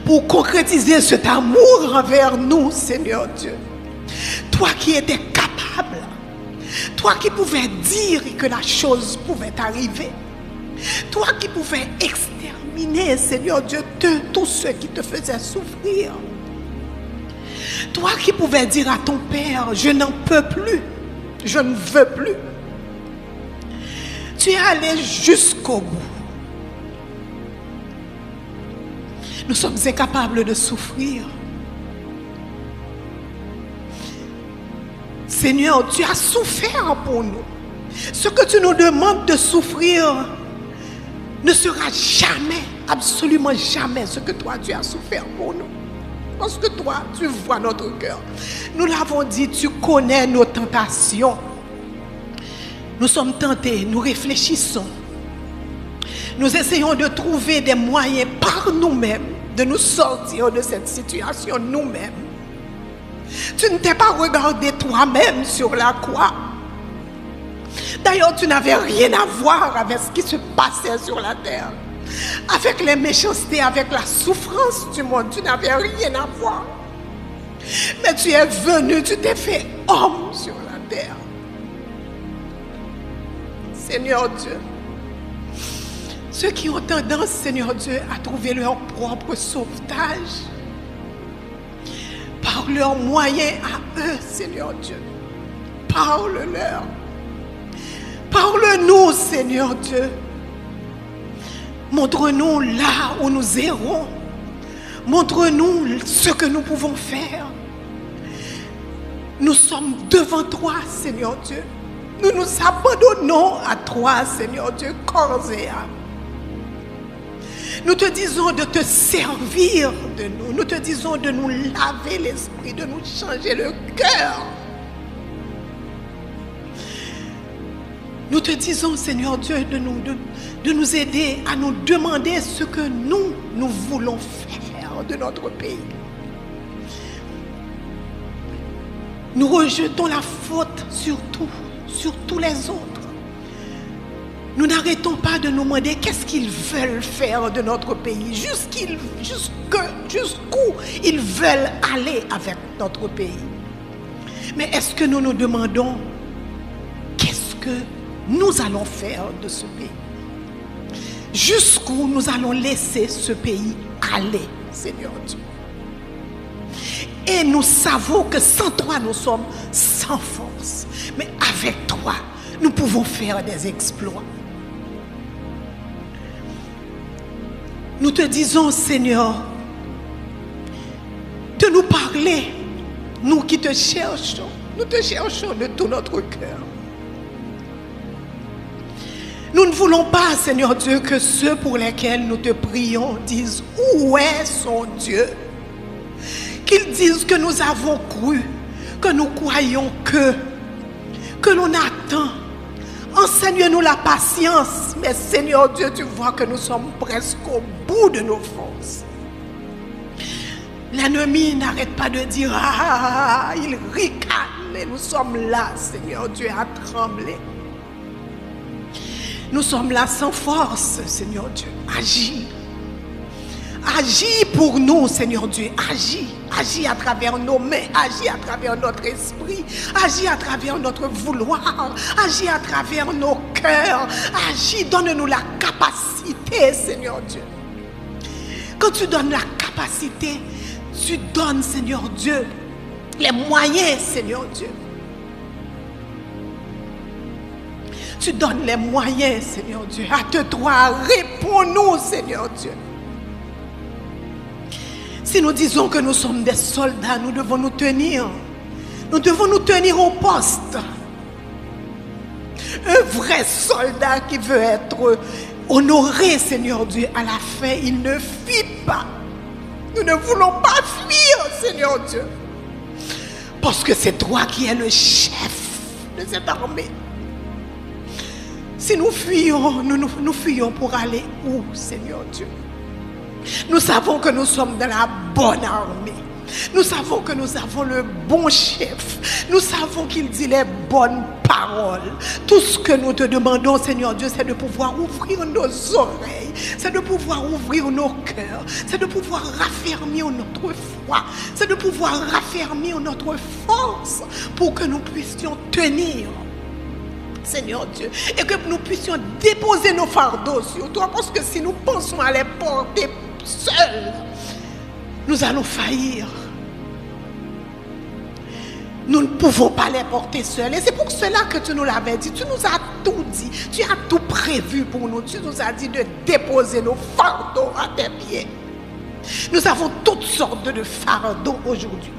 Pour concrétiser cet amour envers nous, Seigneur Dieu. Toi qui étais capable, toi qui pouvais dire que la chose pouvait arriver, toi qui pouvais exterminer, Seigneur Dieu, tous ceux qui te faisaient souffrir, toi qui pouvais dire à ton Père, je n'en peux plus, je ne veux plus, tu es allé jusqu'au bout. Nous sommes incapables de souffrir. Seigneur, tu as souffert pour nous. Ce que tu nous demandes de souffrir ne sera jamais, absolument jamais ce que toi tu as souffert pour nous. Parce que toi, tu vois notre cœur. Nous l'avons dit, tu connais nos tentations. Nous sommes tentés, nous réfléchissons. Nous essayons de trouver des moyens par nous-mêmes de nous sortir de cette situation nous-mêmes. Tu ne t'es pas regardé toi-même sur la croix. D'ailleurs, tu n'avais rien à voir avec ce qui se passait sur la terre. Avec les méchancetés, avec la souffrance du monde, tu n'avais rien à voir. Mais tu es venu, tu t'es fait homme sur la terre. Seigneur Dieu, ceux qui ont tendance, Seigneur Dieu, à trouver leur propre sauvetage par leurs moyens à eux, Seigneur Dieu, parle-leur. Parle-nous, Seigneur Dieu. Montre-nous là où nous errons. Montre-nous ce que nous pouvons faire. Nous sommes devant toi, Seigneur Dieu. Nous nous abandonnons à toi, Seigneur Dieu, corps et âme. Nous te disons de te servir de nous. Nous te disons de nous laver l'esprit, de nous changer le cœur. Nous te disons, Seigneur Dieu, de nous aider à nous demander ce que nous voulons faire de notre pays. Nous rejetons la faute sur tous les autres. Nous n'arrêtons pas de nous demander qu'est-ce qu'ils veulent faire de notre pays, jusqu'où ils veulent aller avec notre pays. Mais est-ce que nous nous demandons qu'est-ce que nous allons faire de ce pays? Jusqu'où nous allons laisser ce pays aller, Seigneur Dieu? Et nous savons que sans toi, nous sommes sans force. Mais avec toi, nous pouvons faire des exploits. Nous te disons, Seigneur, de nous parler, nous qui te cherchons. Nous te cherchons de tout notre cœur. Nous ne voulons pas, Seigneur Dieu, que ceux pour lesquels nous te prions disent où est son Dieu. Qu'ils disent que nous avons cru, que nous croyons que l'on attend. Enseigne-nous la patience. Mais Seigneur Dieu, tu vois que nous sommes presque au bout de nos forces. L'ennemi n'arrête pas de dire, ah, il ricane. Et nous sommes là, Seigneur Dieu, à trembler. Nous sommes là sans force, Seigneur Dieu. Agis. Agis pour nous, Seigneur Dieu. Agis. Agis à travers nos mains. Agis à travers notre esprit. Agis à travers notre vouloir. Agis à travers nos cœurs. Agis, donne-nous la capacité, Seigneur Dieu. Quand tu donnes la capacité, tu donnes, Seigneur Dieu, les moyens, Seigneur Dieu. Tu donnes les moyens, Seigneur Dieu. À te droit, réponds-nous, Seigneur Dieu. Si nous disons que nous sommes des soldats, nous devons nous tenir. Nous devons nous tenir au poste. Un vrai soldat qui veut être honoré, Seigneur Dieu, à la fin, il ne fuit pas. Nous ne voulons pas fuir, Seigneur Dieu. Parce que c'est toi qui es le chef de cette armée. Si nous fuyons, nous fuyons pour aller où, Seigneur Dieu? Nous savons que nous sommes dans la bonne armée. Nous savons que nous avons le bon chef. Nous savons qu'il dit les bonnes paroles. Tout ce que nous te demandons, Seigneur Dieu, c'est de pouvoir ouvrir nos oreilles. C'est de pouvoir ouvrir nos cœurs. C'est de pouvoir raffermir notre foi. C'est de pouvoir raffermir notre force pour que nous puissions tenir, Seigneur Dieu, et que nous puissions déposer nos fardeaux sur toi, parce que si nous pensons à les porter seuls, nous allons faillir. Nous ne pouvons pas les porter seuls. Et c'est pour cela que tu nous l'avais dit. Tu nous as tout dit. Tu as tout prévu pour nous. Tu nous as dit de déposer nos fardeaux à tes pieds. Nous avons toutes sortes de fardeaux aujourd'hui.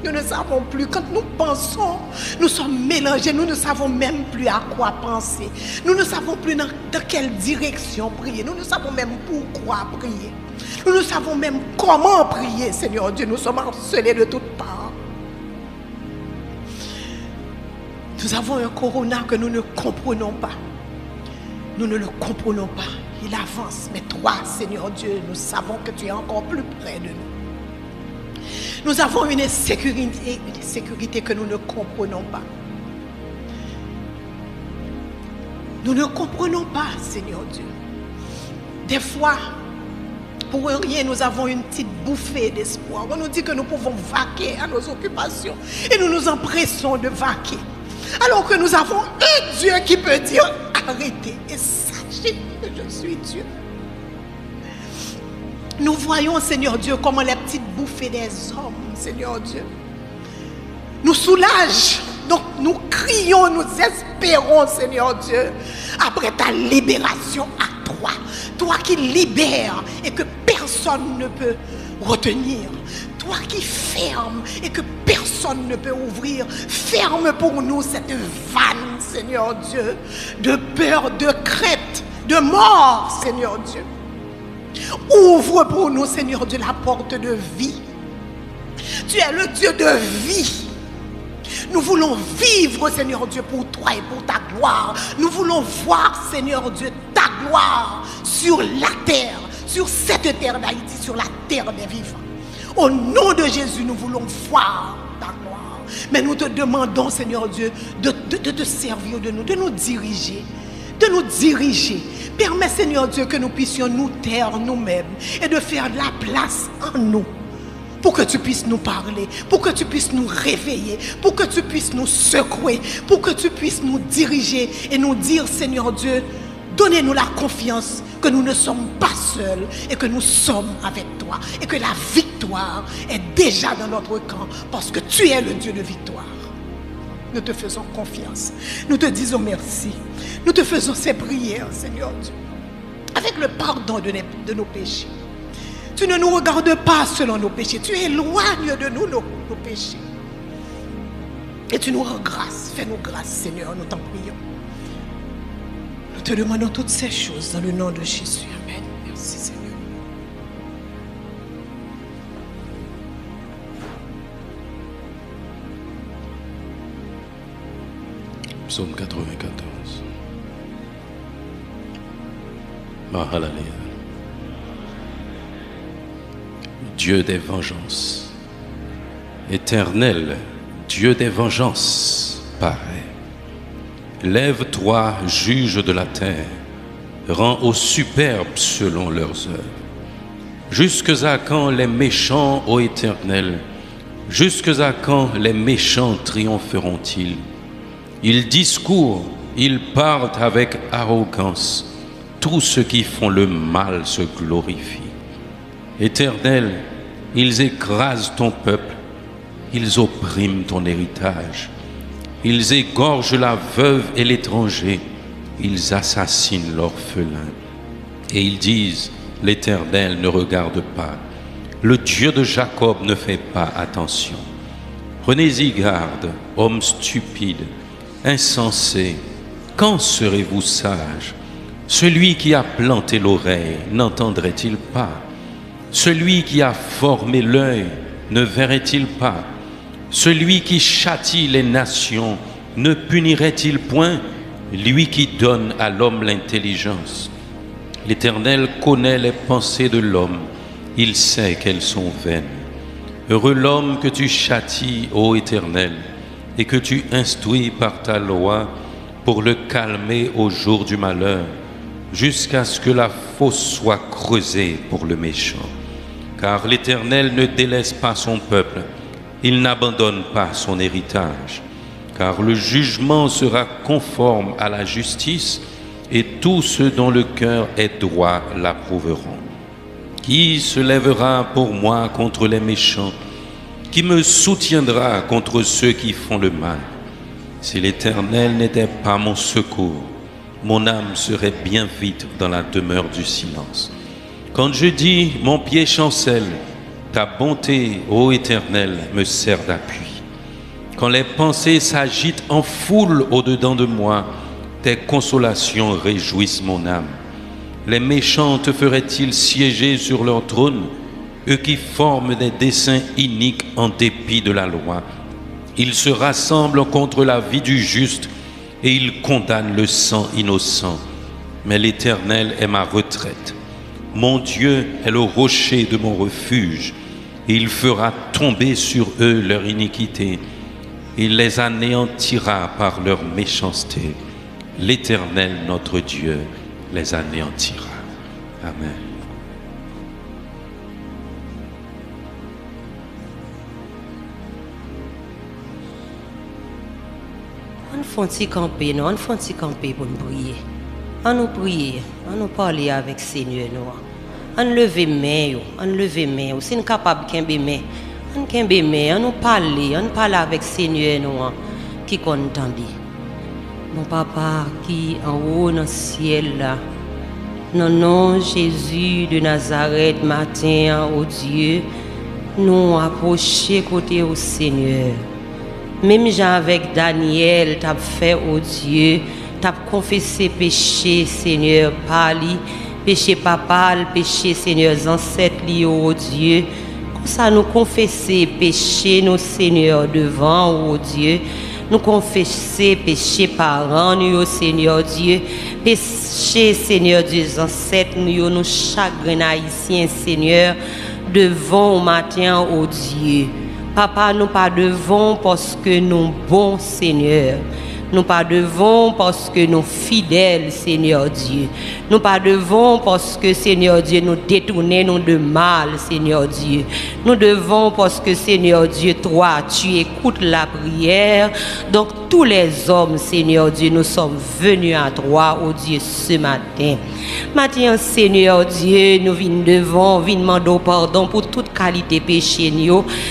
Nous ne savons plus. Quand nous pensons, nous sommes mélangés. Nous ne savons même plus à quoi penser. Nous ne savons plus dans quelle direction prier. Nous ne savons même pourquoi prier. Nous ne savons même comment prier, Seigneur Dieu. Nous sommes harcelés de toutes parts. Nous avons un corona que nous ne comprenons pas. Nous ne le comprenons pas. Il avance. Mais toi, Seigneur Dieu, nous savons que tu es encore plus près de nous. Nous avons une sécurité que nous ne comprenons pas. Nous ne comprenons pas, Seigneur Dieu. Des fois, pour rien, nous avons une petite bouffée d'espoir. On nous dit que nous pouvons vaquer à nos occupations. Et nous nous empressons de vaquer. Alors que nous avons un Dieu qui peut dire arrêtez et sachez que je suis Dieu. Nous voyons, Seigneur Dieu, comment les petites bouffées des hommes, Seigneur Dieu, nous soulagent. Donc nous crions, nous espérons, Seigneur Dieu, après ta libération à toi. Toi qui libères et que personne ne peut retenir. Toi qui fermes et que personne ne peut ouvrir. Ferme pour nous cette vanne, Seigneur Dieu, de peur, de crainte, de mort, Seigneur Dieu. Ouvre pour nous, Seigneur Dieu, la porte de vie. Tu es le Dieu de vie. Nous voulons vivre, Seigneur Dieu, pour toi et pour ta gloire. Nous voulons voir, Seigneur Dieu, ta gloire sur la terre, sur cette terre d'Haïti, sur la terre des vivants. Au nom de Jésus, nous voulons voir ta gloire. Mais nous te demandons, Seigneur Dieu, de te servir de nous diriger. De nous diriger. Permets, Seigneur Dieu, que nous puissions nous taire nous-mêmes et de faire de la place en nous pour que tu puisses nous parler, pour que tu puisses nous réveiller, pour que tu puisses nous secouer, pour que tu puisses nous diriger et nous dire, Seigneur Dieu, donnez-nous la confiance que nous ne sommes pas seuls et que nous sommes avec toi et que la victoire est déjà dans notre camp parce que tu es le Dieu de victoire. Nous te faisons confiance. Nous te disons merci. Nous te faisons ces prières, Seigneur Dieu, avec le pardon de nos péchés. Tu ne nous regardes pas selon nos péchés. Tu éloignes de nous nos péchés. Et tu nous rends grâce. Fais-nous grâce, Seigneur, nous t'en prions. Nous te demandons toutes ces choses dans le nom de Jésus. Amen. Merci, Seigneur. Psaume 94. Mahalalea. Dieu des vengeances, éternel, Dieu des vengeances, paraît. Lève-toi, juge de la terre, rends aux superbes selon leurs œuvres. Jusques à quand les méchants, ô Éternel, jusques à quand les méchants triompheront-ils? Ils discourent, ils parlent avec arrogance. Tous ceux qui font le mal se glorifient. Éternel, ils écrasent ton peuple. ils oppriment ton héritage. Ils égorgent la veuve et l'étranger, ils assassinent l'orphelin. Et ils disent, l'Éternel ne regarde pas, le Dieu de Jacob ne fait pas attention. Prenez-y garde, hommes stupides, insensés, quand serez-vous sages? Celui qui a planté l'oreille n'entendrait-il pas? Celui qui a formé l'œil ne verrait-il pas? Celui qui châtie les nations ne punirait-il point? Lui qui donne à l'homme l'intelligence. L'Éternel connaît les pensées de l'homme, il sait qu'elles sont vaines. Heureux l'homme que tu châties, ô Éternel, et que tu instruis par ta loi pour le calmer au jour du malheur, jusqu'à ce que la fosse soit creusée pour le méchant. Car l'Éternel ne délaisse pas son peuple, il n'abandonne pas son héritage. Car le jugement sera conforme à la justice, et tous ceux dont le cœur est droit l'approuveront. Qui se lèvera pour moi contre les méchants? Qui me soutiendra contre ceux qui font le mal? Si l'Éternel n'était pas mon secours, mon âme serait bien vite dans la demeure du silence. Quand je dis, mon pied chancelle, ta bonté, ô Éternel, me sert d'appui. Quand les pensées s'agitent en foule au-dedans de moi, tes consolations réjouissent mon âme. Les méchants te feraient-ils siéger sur leur trône, eux qui forment des desseins iniques en dépit de la loi? Ils se rassemblent contre la vie du juste et ils condamnent le sang innocent. Mais l'Éternel est ma retraite. Mon Dieu est le rocher de mon refuge. Et il fera tomber sur eux leur iniquité. Il les anéantira par leur méchanceté. L'Éternel, notre Dieu, les anéantira. Amen. On fait camper, non, on fait camper pour nous prier. On nous prier, on nous parler avec le Seigneur. On lever main, on lever main. Si nous sommes capables de camper main, on camper main, on nous parler avec le Seigneur qui content. Mon papa qui en haut dans le ciel là, dans le nom de Jésus de Nazareth, matin, oh Dieu, nous approcher côté au Seigneur. Même Jean avec Daniel, tu as fait, oh Dieu, tu as confessé péché, Seigneur, parli, péché papa, péché, Seigneur, ancêtres, oh Dieu. Comme ça, nous confesser péché, nos Seigneur, devant, oh Dieu. Nous confesser péché parents, nous, Seigneur Dieu. Péché, Seigneur Dieu, ancêtres, nous chagrin haïtiens, Seigneur, devant au matin, oh Dieu. Papa, nous pas devons parce que nous bons, Seigneur. Nous pas devons parce que nous fidèles, Seigneur Dieu. Nous pas devons parce que, Seigneur Dieu, nous détournons de mal, Seigneur Dieu. Nous devons parce que, Seigneur Dieu, toi, tu écoutes la prière. Donc, tous les hommes, Seigneur Dieu, nous sommes venus à toi, oh Dieu, ce matin. Matin, Seigneur Dieu, nous venons devant, venons demander pardon pour toute qualité péché.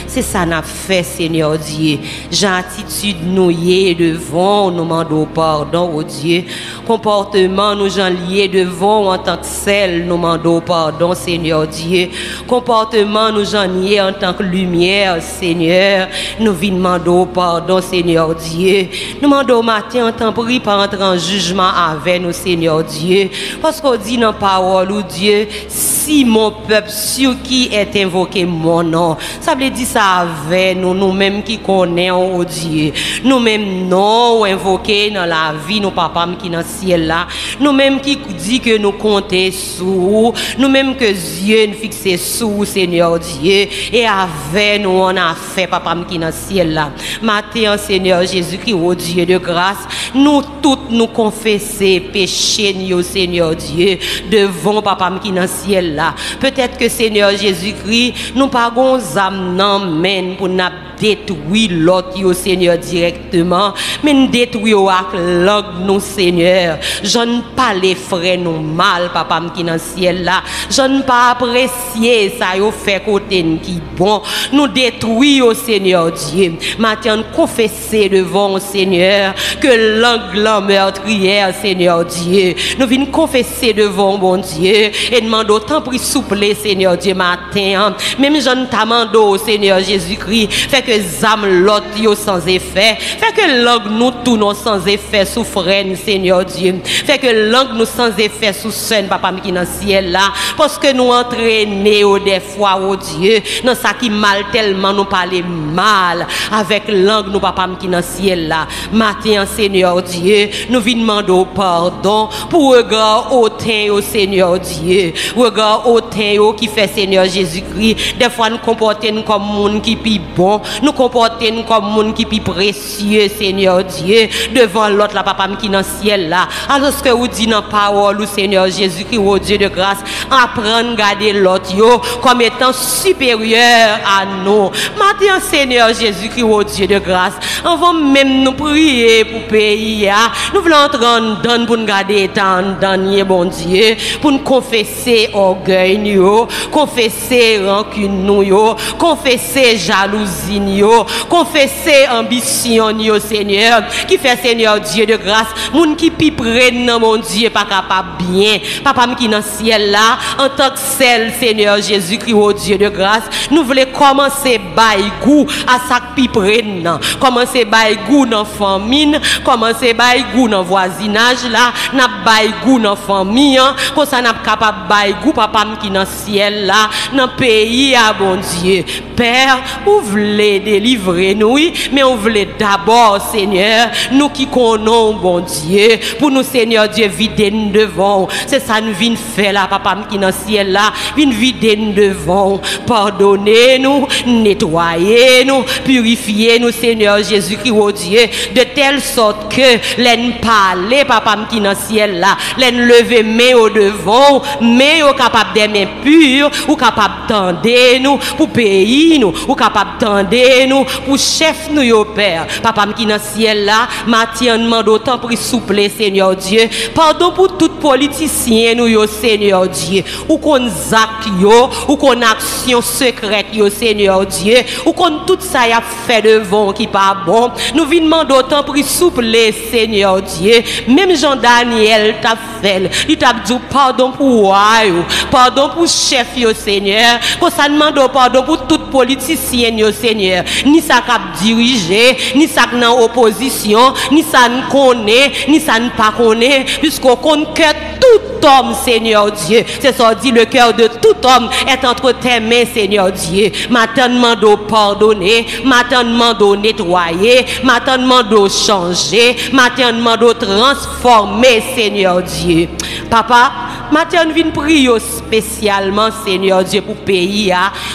C'est ça qu'on a fait, Seigneur Dieu. J'ai attitude nous y devant, nous demandons pardon, oh Dieu. Comportement, nous j'en lié devant en tant que sel, nous demandons pardon, Seigneur Dieu. Comportement, nous j'en lié en tant que lumière, Seigneur. Nous venons demander pardon, Seigneur Dieu. Nous demandons matin, en temps pris, par entrer en jugement avec nous, Seigneur Dieu. Parce qu'on dit dans la parole, oh Dieu, si mon peuple sur qui est invoqué mon nom, ça veut dire ça avec nous, nous-mêmes qui connaissons, oh Dieu. Nous-mêmes non invoqués dans la vie, nos papas qui dans le ciel là. Nous-mêmes qui dit que nous comptons sous, nous-mêmes que Dieu nous fixe sous, Seigneur Dieu. Et avec nous, on a fait, papa qui dans le ciel là. Matin, Seigneur Jésus-Christ, oh Dieu de grâce, nous toutes nous confesser péché, Seigneur Dieu, devant papa qui dans le ciel là. là. Peut-être que Seigneur Jésus-Christ, nous pas gon âme nan men pour nous détruire l'autre au Seigneur directement, mais nous détruire avec langue nous Seigneur. Je ne pas les frères nous mal, papa qui dans ciel là. Je ne pas apprécier ça yo fait côté qui bon. Nous détruire au Seigneur Dieu. Maintenant confesser devant au Seigneur que langue meurtrière Seigneur Dieu. Nous venons confesser devant bon Dieu et demander autant pour souple Seigneur Dieu matin. Même je ne t'amende au Seigneur Jésus-Christ fait que zam l'autre yo sans effet, fait que langue nous tout non sans effet sous freine Seigneur Dieu, fait que langue nous sans effet sous scène papa qui dans ciel là, parce que nous entraîner des fois au Dieu dans ça qui mal tellement nous parler mal avec langue nous papa qui dans ciel là. Matin Seigneur Dieu, nous venons demander pardon pour regard hautain au Seigneur Dieu, regard hautain qui fait Seigneur Jésus-Christ, des fois nous comporter comme monde qui pi bon, nous comporter comme monde qui pi précieux Seigneur Dieu devant l'autre la papa qui dans ciel là. Alors ce que vous dit dans parole Seigneur Jésus-Christ au Dieu de grâce, apprendre garder l'autre yo comme étant supérieur à nous. Maintenant Seigneur Jésus-Christ au Dieu de grâce, avant même nous prier pour pays, nous voulons entrer en donne pour nous garder étant dernier bon Dieu, pour nous confesser orgueil nous, confesser rancune nous, confesser jalousie nous, confesser ambition nous Seigneur, qui fait Seigneur Dieu de grâce, moun qui pi prenne mon Dieu pas capable bien, papa qui dans ciel là, en tant que seul Seigneur Jésus-Christ au Dieu de grâce, nous voulons commencer bail goût à ça pi prenne, commencer bail goût dans famille, commencer bail goût dans voisinage là, n'a bail goût dans famille, comme ça n'a capable bail goût papa qui dans ciel là, dans pays à bon Dieu. Père, vous voulez délivrer nous, mais on voulait d'abord Seigneur, nous qui connaissons bon Dieu, pour nous Seigneur Dieu vider nous devant. C'est ça nous vient faire là papa qui dans ciel là, vient vider nous devant. Pardonnez-nous, nettoyez-nous, purifiez-nous Seigneur Jésus-Christ au Dieu, de telle sorte que l'en parler papa qui dans ciel là, l'en lever main au devant, mais au capable des mains pures, ou capable tendre nous pour pays nous, ou capable tendre nous pour chef nous yo Père. Papa qui dans ciel là, Mathieu demande autant pour souple Seigneur Dieu. Pardon pour tout politicien nous yo Seigneur Dieu, ou qu'on zak yo, ou qu'on action secrète yo Seigneur Dieu, ou qu'on tout ça y a fait devant qui pas bon. Nous venons demander autant pour souple Seigneur Dieu. Même Jean Daniel t'a fait, il t'a dit pardon pour yo, pardon pour chef yo Seigneur, qu'on ça demande pardon pour tout politicien yo Seigneur, ni ça cap diriger, ni ça dans opposition, ni ça ne connaît, ni ça ne pas connaît, puisqu'on connaît que tout homme Seigneur Dieu, c'est ça dit le cœur de tout homme est entre tes mains Seigneur Dieu. Maintenant demande pardonner, maintenant demande nettoyer, maintenant demande changer, maintenant demande transformer Seigneur Dieu. Papa, maintenant nous venons prier spécialement Seigneur Dieu pour pays,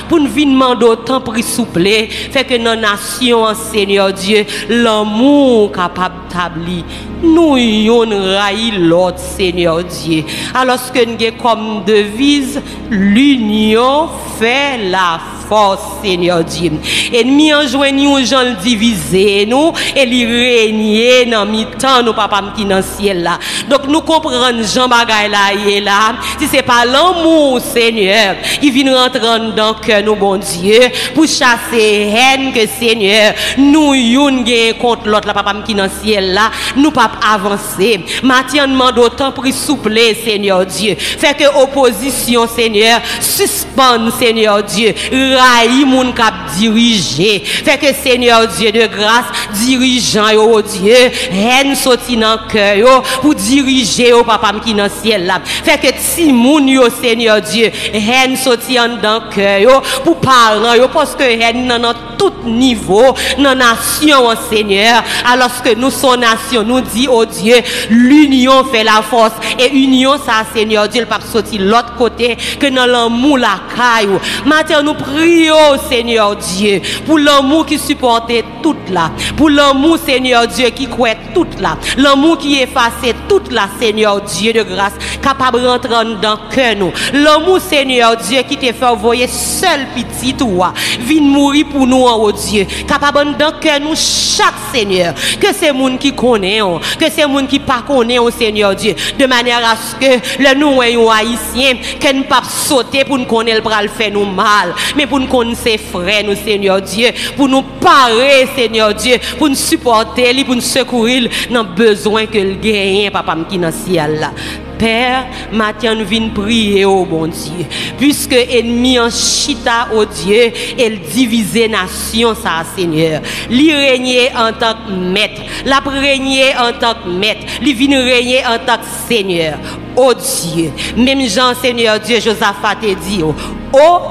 pour nous venir demander autant pour souple, fait que nos nations Seigneur Dieu, l'amour capable d'établir, nous yon raï l'autre Seigneur Dieu. Alors que nous avons comme devise, l'union fait la force Seigneur Dieu. Ennemi enjoignent nous gens diviser nous et li régner dans mi-temps nous papa qui dans ciel là. Donc nous comprenons Jean bagay là, si c'est pas l'amour Seigneur qui vient rentrer dans cœur nous bon Dieu pour chasser haine que Seigneur nous yon gen contre l'autre la papa qui dans ciel là, nous pas avancer. Matin demande autant pour souple Seigneur Dieu. Fait que opposition Seigneur suspend Seigneur Dieu. Raï moun k'ap diriger. Fait que Seigneur Dieu de grâce dirigeant yo Dieu, haine sorti dans cœur yo pour diriger au papa qui dans ciel là. Fait que ti moun yo Seigneur Dieu, haine sorti dans cœur yo pour parents yo parce que haine dans tout niveau dans nation Seigneur. Alors que nous sommes nation, nous dit oh Dieu, l'union fait la force et union ça Seigneur Dieu le pas sorti l'autre côté que dans l'amour la caillou. Matin nous prions prions, Seigneur Dieu, pour l'amour qui supportait tout là, pour l'amour, Seigneur Dieu, qui croit tout là, l'amour qui effaçait tout là, Seigneur Dieu de grâce, capable de rentrer dans le cœur nous. L'amour, Seigneur Dieu, qui te fait envoyer seul petit toi, vient mourir pour nous, oh Dieu, capable dans le cœur nous chaque Seigneur, que c'est monde qui connaît, que c'est monde qui pas connaît, oh Seigneur Dieu, de manière à ce que le nous haïtiens, que nous pas sauter pour nous connaître le faire nous mal, mais pour nous connaître ses frères, nous Seigneur Dieu, pour nous parer, Seigneur Dieu, pour nous supporter, pour nous secourir dans le besoin que le gagne, papa qui dans le ciel là. Père, maintenant nous venons prier au bon Dieu. Puisque ennemi en chita au Dieu, elle divise nation ça, Seigneur. Li régner en tant que maître, la régner en tant que maître, li vient régner en tant que Seigneur. Oh Dieu, même Jean, Seigneur Dieu, Josaphat te dit, ô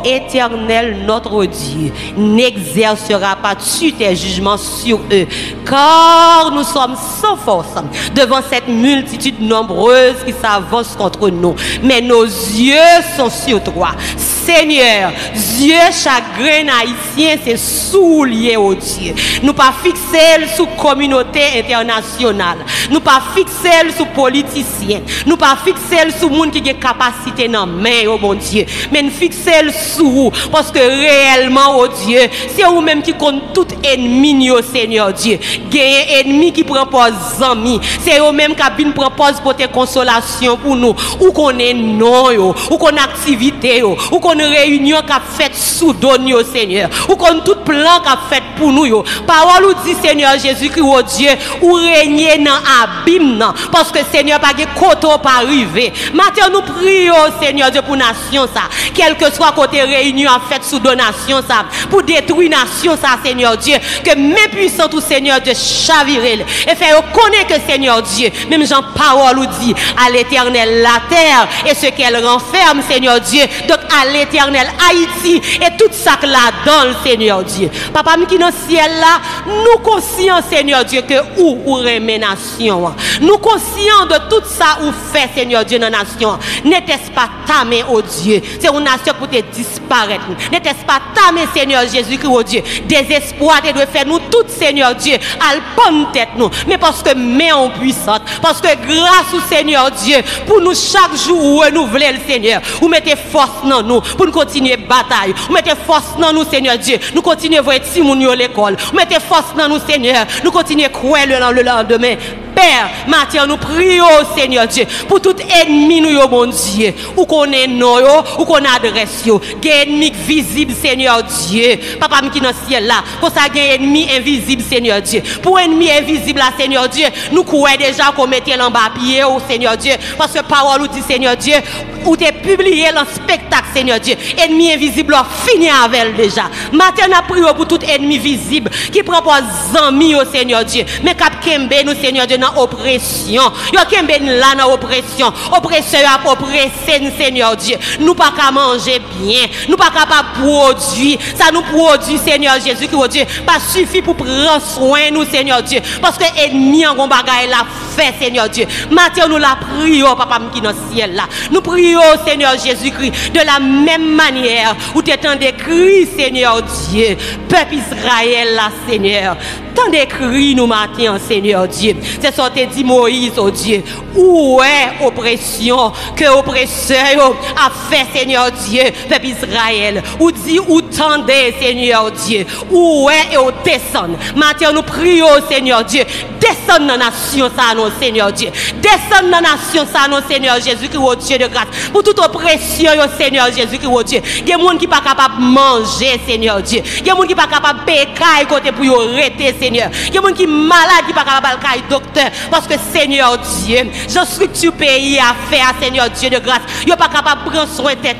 Éternel notre Dieu, n'exercera pas tu tes jugements sur eux, car nous sommes sans force devant cette multitude nombreuse qui s'avance contre nous. Mais nos yeux sont sur toi. Seigneur, Dieu, chagrin haïtien, c'est soulié au Dieu. Nous pas fixer sous communauté internationale. Nous pas fixer sous politiciens. Nous pas fixer sous monde qui a capacité dans main, oh mon Dieu. Mais nous fixer sous parce que réellement, oh Dieu, c'est vous-même qui compte tout ennemi, oh Seigneur Dieu. Gagne ennemi qui propose amis. C'est vous-même qui propose pour tes consolations pour nous. Ou qu'on est non, ou qu'on activité, ou qu'on réunion qu'a fait sous donne au Seigneur, ou qu'on tout plan qu'a fait pour nous yo. Parole ou dit Seigneur Jésus-Christ, oh Dieu, ou régner dans abîme parce que Seigneur pas de côté pas arrivé. Maintenant nous prions Seigneur Dieu pour nation ça, quel que soit côté réunion a fait sous donation ça, pour détruire nation ça Seigneur Dieu, que mes puissants tout Seigneur Dieu chavirer et faire connaître que Seigneur Dieu, même Jean parole ou dit à l'Éternel la terre et ce qu'elle renferme Seigneur Dieu, donc à l'Éternel Haïti et tout ça que là-dedans Seigneur Dieu. Papa qui dans le ciel là, nous conscients Seigneur Dieu que ou remet nation. Nous conscients de tout ça ou fait Seigneur Dieu dans la nation. N'était-ce pas ta main oh Dieu, c'est une nation pour te disparaître. N'était-ce pas ta main Seigneur Jésus-Christ oh Dieu, désespoir te doit faire nous tout Seigneur Dieu à le tête nous, mais parce que main en puissante, parce que grâce au Seigneur Dieu pour nous chaque jour renouveler le Seigneur, ou mettez force dans nous pour nous continuer bataille, ou mettez force dans nous Seigneur Dieu, nous continuer voir Timoun à l'école, ou mettez force dans nous Seigneur, nous continuer croire le lendemain. Père, maintenant nous prions Seigneur Dieu pour tout ennemi nous mon Dieu, ou qu'on est non ou qu'on adresse yo, ennemi visible Seigneur Dieu. Papa qui dans le ciel là, pour ça gagne ennemi invisible Seigneur Dieu. Pour ennemi invisible là Seigneur Dieu, nous croyons déjà qu'on mettait en bas pied au Seigneur Dieu, parce que parole nous dit Seigneur Dieu, ou t'es publié le spectacle Seigneur Dieu. Ennemi invisible fini avec déjà. Maintenant nous prions pour tout ennemi visible qui propose amis au Seigneur Dieu, mais cap kembe nous Seigneur Dieu dans oppression. Yo kembe là dans oppression. Oppresseur a oppressé nous Seigneur Dieu. Nous pas qu'à manger bien, nous pas capable produire. Ça nous produit Seigneur Jésus qui Dieu pas suffit pour prendre soin nous Seigneur Dieu, parce que ennemi en gon bagaille la fait Seigneur Dieu. Maintenant nous la prions papa qui dans le ciel là. Nous prions Seigneur Jésus-Christ de la même manière où tu t'en décrit Seigneur Dieu, peuple Israël là Seigneur. Tant de cris nous matin, Seigneur Dieu. C'est ça que dit Moïse, oh Dieu. Où est oppression que oppresseur a fait, Seigneur Dieu, peuple Israël. Ou dit, où tendez, Seigneur Dieu. Où est et où descend. Maintenant, nous prions, Seigneur Dieu. Descend dans la nation, ça, non, Seigneur Dieu. Descend dans la nation, ça, non, Seigneur Jésus, qui est Dieu de grâce. Pour toute oppression, Seigneur Jésus, qui est Dieu. Il y a des gens qui ne sont pas capables de manger, Seigneur Dieu. Il y a des gens qui ne sont pas capables de payer côté pour y arrêter, Seigneur. Il y a des gens qui sont malades, qui ne sont pas capables de faire docteur. Parce que Seigneur Dieu, je structure pays à faire, Seigneur Dieu de grâce. Ils ne sont pas capables de prendre soin de tête.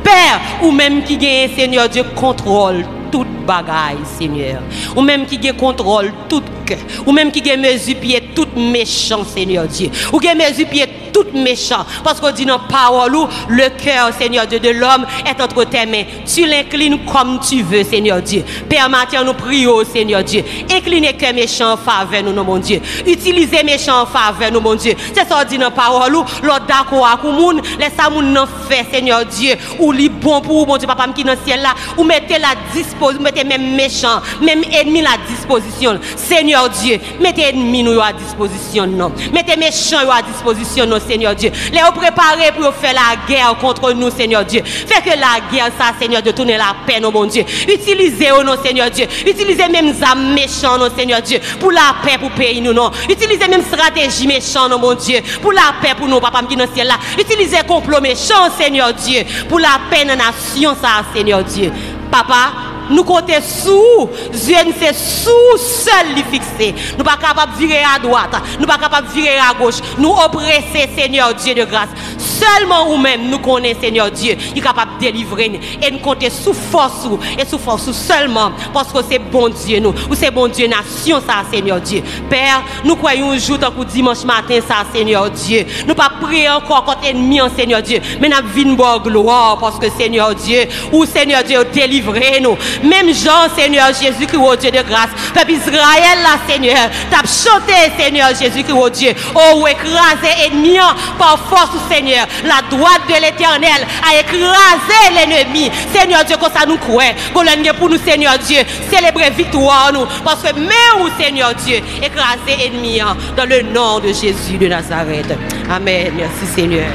Père, ou même qui gagne, Seigneur Dieu, contrôle toute bagaille, Seigneur. Ou même qui gagne contrôle tout cœur. Ou même qui gagne mesure pied tout méchant, Seigneur Dieu. Ou gagne mesure pied tout méchant. Parce qu'on dit dans la parole, le cœur, Seigneur Dieu, de l'homme est entre tes mains. Tu l'inclines comme tu veux, Seigneur Dieu. Père Mathieu, nous prions, Seigneur Dieu. Inclinez cœur méchant en faveur, nous, mon Dieu. Utilisez méchant en faveur, nous, mon Dieu. C'est ça qu'on dit dans la parole, l'autre d'accord avec moun, laisse ça moun n'en fait, Seigneur Dieu. Ou li bon pour mon Dieu, papa qui dans le ciel là, ou mettez la disposition, mettez même méchant, même ennemi la disposition. Seigneur Dieu, mettez ennemi nous à disposition, non. Mettez méchant à disposition, non, Seigneur Dieu. Les préparés pour faire la guerre contre nous, Seigneur Dieu. Fait que la guerre, ça, Seigneur Dieu, tourner la paix, non, mon Dieu. Utilisez-nous, non, Seigneur Dieu. Utilisez même âmes méchants, non, Seigneur Dieu, pour la paix, pour pays, nous, non. Utilisez même stratégie méchant, non, mon Dieu, pour la paix, pour nous, papa, qui dans le ciel là. Utilisez complot méchant, Seigneur Dieu, pour la paix dans la nation, ça, Seigneur Dieu. Papa, nous comptons sous, Dieu c'est sous seul les fixer. Nous pas capable de virer à droite, nous pas capable de virer à gauche. Nous oppresser, Seigneur Dieu de grâce. Seulement ou même nous connaissons, Seigneur Dieu, il est capable de délivrer. Et nous comptons sous force et sous force seulement parce que c'est bon Dieu nous. Ou c'est bon Dieu nation ça, Seigneur Dieu. Père, nous croyons un jour tant que dimanche matin ça, Seigneur Dieu. Nous pas prier encore contre ennemi, Seigneur Dieu. Mais nous venons voir gloire parce que Seigneur Dieu, ou Seigneur Dieu délivrez nous. Même Jean, Seigneur Jésus-Christ, oh Dieu de grâce. Peuple Israël, là, Seigneur, t'as chanté, Seigneur Jésus-Christ, oh Dieu. Oh, écraser ennemi par force, Seigneur. La droite de l'Éternel a écrasé l'ennemi. Seigneur Dieu, comme ça nous croyons. Pour nous, Seigneur Dieu, célébrer victoire, nous. Parce que même, Seigneur Dieu, écraser ennemi dans le nom de Jésus de Nazareth. Amen. Merci, Seigneur.